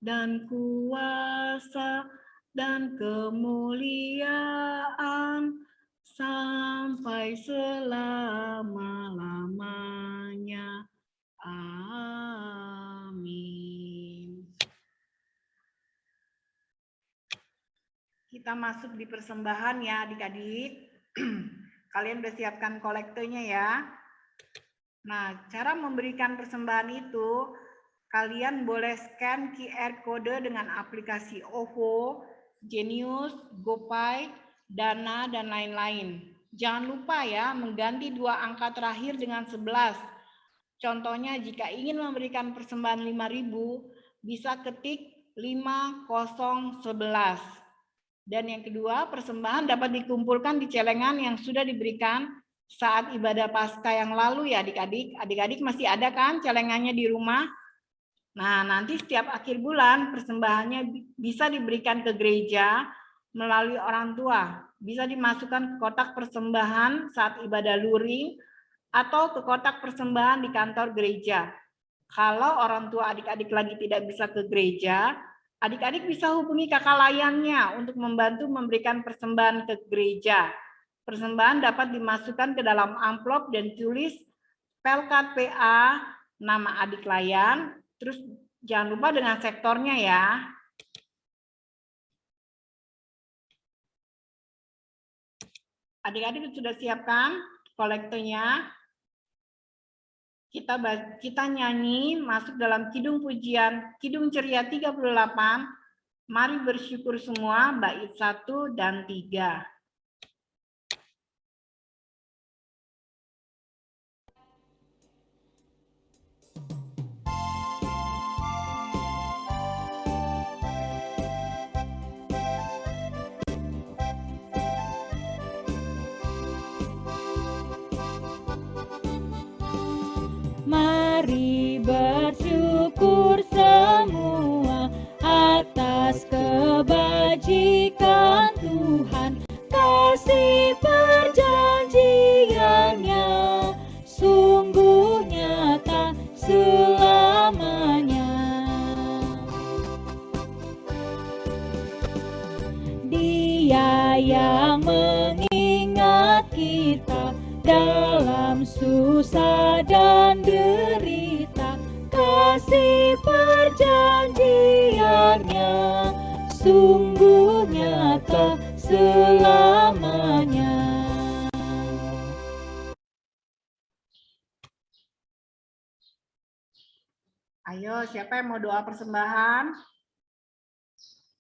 dan kuasa dan kemuliaan sampai selama-lamanya. Amin. Kita masuk di persembahan ya adik-adik. Kalian udah siapkan kolektenya ya. Nah, cara memberikan persembahan itu, kalian boleh scan QR code dengan aplikasi OVO, Genius, GoPay, Dana, dan lain-lain. Jangan lupa ya, mengganti 2 angka terakhir dengan 11. Contohnya, jika ingin memberikan persembahan 5.000, bisa ketik 5011. Dan yang kedua, persembahan dapat dikumpulkan di celengan yang sudah diberikan saat ibadah Paskah yang lalu ya adik-adik. Adik-adik masih ada kan celengannya di rumah? Nah, nanti setiap akhir bulan persembahannya bisa diberikan ke gereja melalui orang tua. Bisa dimasukkan ke kotak persembahan saat ibadah luring atau ke kotak persembahan di kantor gereja. Kalau orang tua adik-adik lagi tidak bisa ke gereja, adik-adik bisa hubungi kakak layannya untuk membantu memberikan persembahan ke gereja. Persembahan dapat dimasukkan ke dalam amplop dan tulis Pelkat PA, nama adik layan, terus jangan lupa dengan sektornya ya. Adik-adik sudah siapkan kolektornya? Kita nyanyi masuk dalam Kidung Pujian, Kidung Ceria 38, Mari Bersyukur Semua, bait 1 dan 3. Mari bersyukur semua atas kebajikan Tuhan, kasih perjanjiannya sungguh nyata selamanya. Dia yang mengingat kita dalam susah dan derita, kasih perjanjiannya sungguh nyata selamanya. Ayo, siapa yang mau doa persembahan?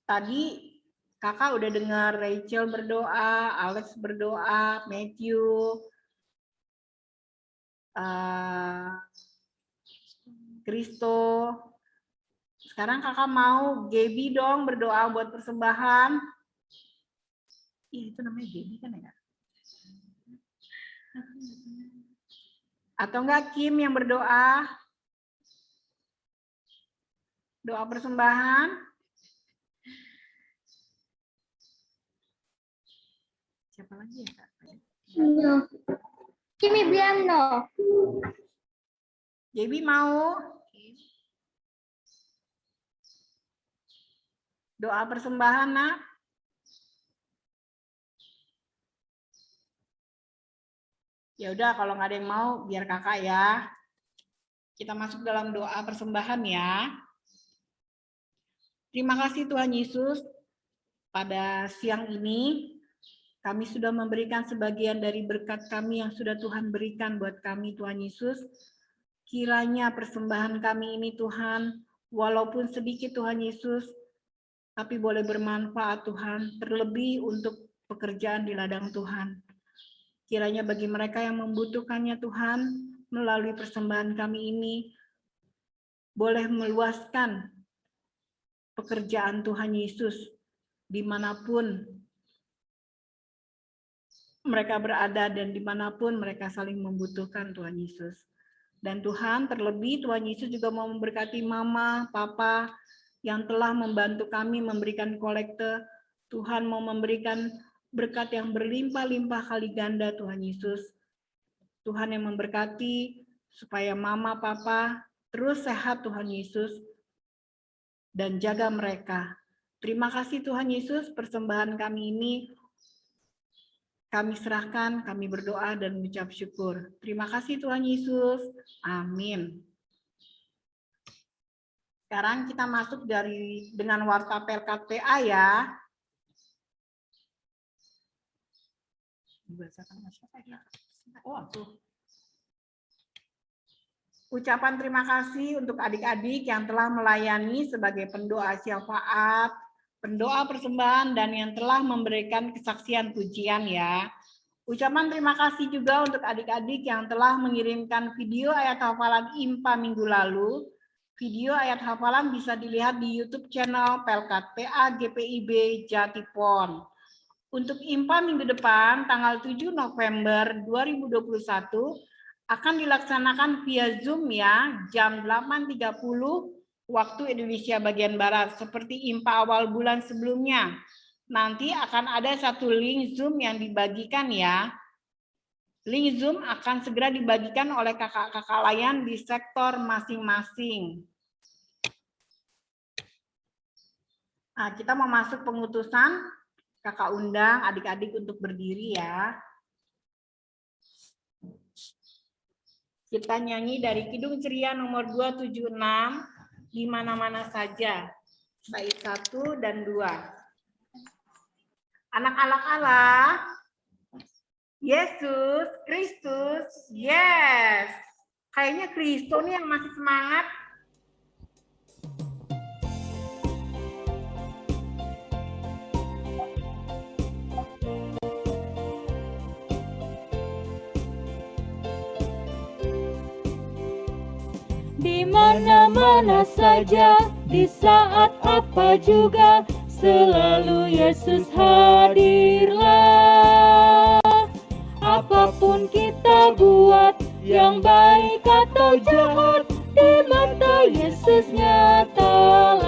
Tadi kakak udah dengar Rachel berdoa, Alex berdoa, Matthew, Kristo. Sekarang kakak mau Gaby dong berdoa buat persembahan. Ih, itu namanya Gaby kan ya? Atau enggak Kim yang berdoa? Doa persembahan. Siapa lagi ya, Kak? Kimi bilang no. Gaby mau? Doa persembahan, Nak? Ya udah, kalau nggak ada yang mau, biar kakak ya. Kita masuk dalam doa persembahan ya. Terima kasih Tuhan Yesus. Pada siang ini, kami sudah memberikan sebagian dari berkat kami yang sudah Tuhan berikan buat kami, Tuhan Yesus. Kiranya persembahan kami ini, Tuhan, walaupun sedikit, Tuhan Yesus, tapi boleh bermanfaat, Tuhan, terlebih untuk pekerjaan di ladang Tuhan. Kiranya bagi mereka yang membutuhkannya, Tuhan, melalui persembahan kami ini, boleh meluaskan pekerjaan Tuhan Yesus dimanapun mereka berada dan dimanapun mereka saling membutuhkan Tuhan Yesus. Dan Tuhan, terlebih Tuhan Yesus juga mau memberkati Mama, Papa, yang telah membantu kami memberikan kolekte. Tuhan mau memberikan berkat yang berlimpah-limpah kali ganda, Tuhan Yesus. Tuhan yang memberkati supaya Mama, Papa terus sehat, Tuhan Yesus, dan jaga mereka. Terima kasih Tuhan Yesus, persembahan kami ini kami serahkan, kami berdoa dan mengucap syukur. Terima kasih Tuhan Yesus. Amin. Sekarang kita masuk dengan warta Pelkat PA ya. Oh, tuh. Ucapan terima kasih untuk adik-adik yang telah melayani sebagai pendoa syafaat, pendoa persembahan, dan yang telah memberikan kesaksian pujian ya. Ucapan terima kasih juga untuk adik-adik yang telah mengirimkan video ayat hafalan IMPA minggu lalu. Video ayat hafalan bisa dilihat di YouTube channel Pelkat PA GPIB Jatipon. Untuk IMPA minggu depan, tanggal 7 November 2021, akan dilaksanakan via Zoom ya, jam 8.30 waktu Indonesia bagian Barat, seperti IMPA awal bulan sebelumnya. Nanti akan ada satu link Zoom yang dibagikan ya. Link Zoom akan segera dibagikan oleh kakak-kakak layan di sektor masing-masing. Nah, kita mau masuk pengutusan. Kakak undang adik-adik untuk berdiri ya. Kita nyanyi dari Kidung Ceria nomor 276, di mana-mana saja. Bait 1 dan 2. Anak-anak Allah, Yesus Kristus, yes. Kayaknya Kristo nih yang masih semangat. Di mana-mana saja, di saat apa juga, selalu Yesus hadirlah. Apapun kita buat, yang baik atau jahat, di mata Yesus nyatalah.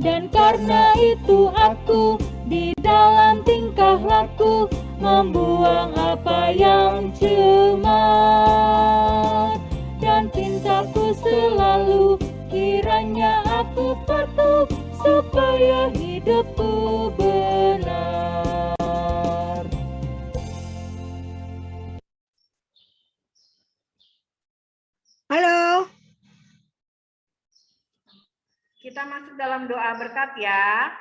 Dan karena itu aku di dalam tingkah laku membuang apa yang cemar, dan pintaku selalu kiranya aku patuh supaya hidupku benar. Halo. Kita masuk dalam doa berkat ya.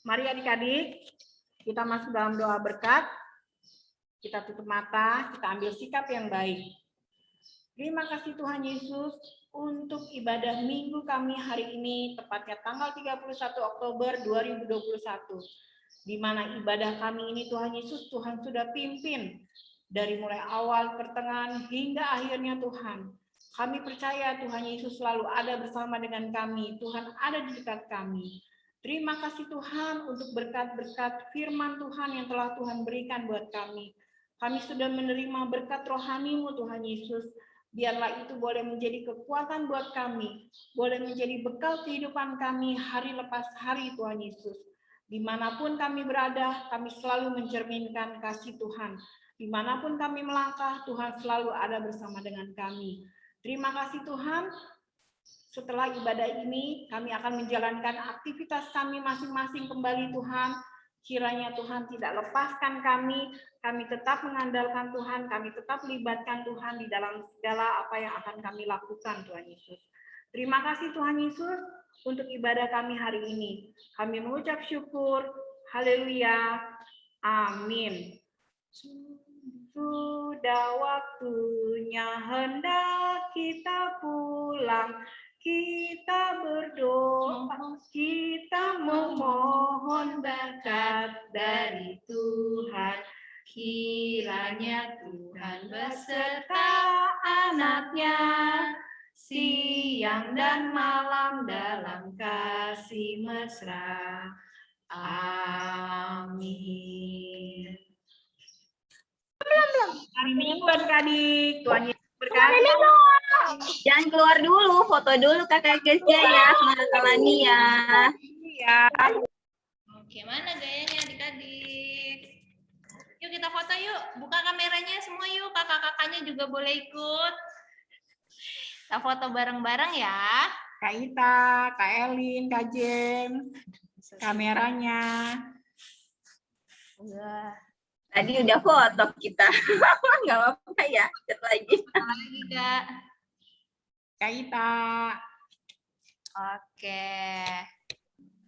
Mari adik-adik, kita masuk dalam doa berkat. Kita tutup mata, kita ambil sikap yang baik. Terima kasih Tuhan Yesus untuk ibadah minggu kami hari ini, tepatnya tanggal 31 Oktober 2021. Di mana ibadah kami ini Tuhan Yesus, Tuhan sudah pimpin dari mulai awal, pertengahan, hingga akhirnya Tuhan. Kami percaya Tuhan Yesus selalu ada bersama dengan kami. Tuhan ada di dekat kami. Terima kasih Tuhan untuk berkat-berkat firman Tuhan yang telah Tuhan berikan buat kami. Kami sudah menerima berkat rohani-Mu Tuhan Yesus. Biarlah itu boleh menjadi kekuatan buat kami. Boleh menjadi bekal kehidupan kami hari lepas hari Tuhan Yesus. Dimanapun kami berada, kami selalu mencerminkan kasih Tuhan. Dimanapun kami melangkah, Tuhan selalu ada bersama dengan kami. Terima kasih Tuhan. Setelah ibadah ini, kami akan menjalankan aktivitas kami masing-masing kembali Tuhan. Kiranya Tuhan tidak lepaskan kami tetap mengandalkan Tuhan, kami tetap libatkan Tuhan di dalam segala apa yang akan kami lakukan Tuhan Yesus. Terima kasih Tuhan Yesus untuk ibadah kami hari ini. Kami mengucap syukur. Haleluya. Amin. Sudah waktunya hendak kita pulang. Kita berdoa, kita memohon berkat dari Tuhan. Kiranya Tuhan beserta anak-Nya, siang dan malam dalam kasih mesra. Amin. Hari Minggu adik-adik, Tuhan Yesus berkati. Jangan keluar dulu, foto dulu kakak guysnya ya, sama kakak Lani ya. Iya. Oke, mana gayanya adik-adik? Yuk kita foto yuk, buka kameranya semua yuk, kakak-kakaknya juga boleh ikut. Kita foto bareng-bareng ya. Kak Ita, Kak Elin, Kak Jem, kameranya. Tadi udah foto kita. Nggak apa-apa ya, ikut lagi. Lagi Kak. Kak Ita. Oke.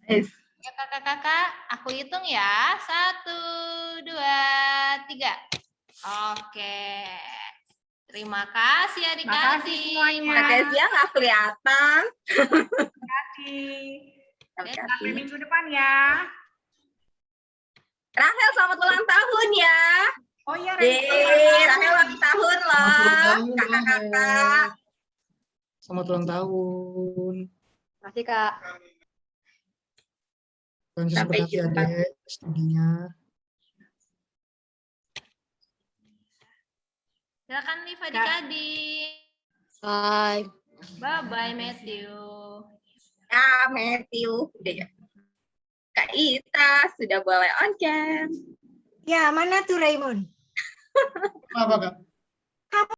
Yes. Ya kakak-kakak, aku hitung ya. 1, 2, 3. Oke. Terima kasih adik-adik. Makasih ya, nggak kelihatan. Terima kasih. Sampai minggu depan ya. Rahel, selamat ulang tahun ya. Oh iya, Rahel ulang tahun loh, kakak-kakak. Selamat ulang tahun. Makasih Kak. Tuhan Yesus berkati adik studinya. Silakan nih adik-adik. Hai, Bye-bye, Matthew. Ya, Matthew. Udah ya. Kak Ita sudah boleh on cam. Ya, mana tuh Raymond? Apa, Kak?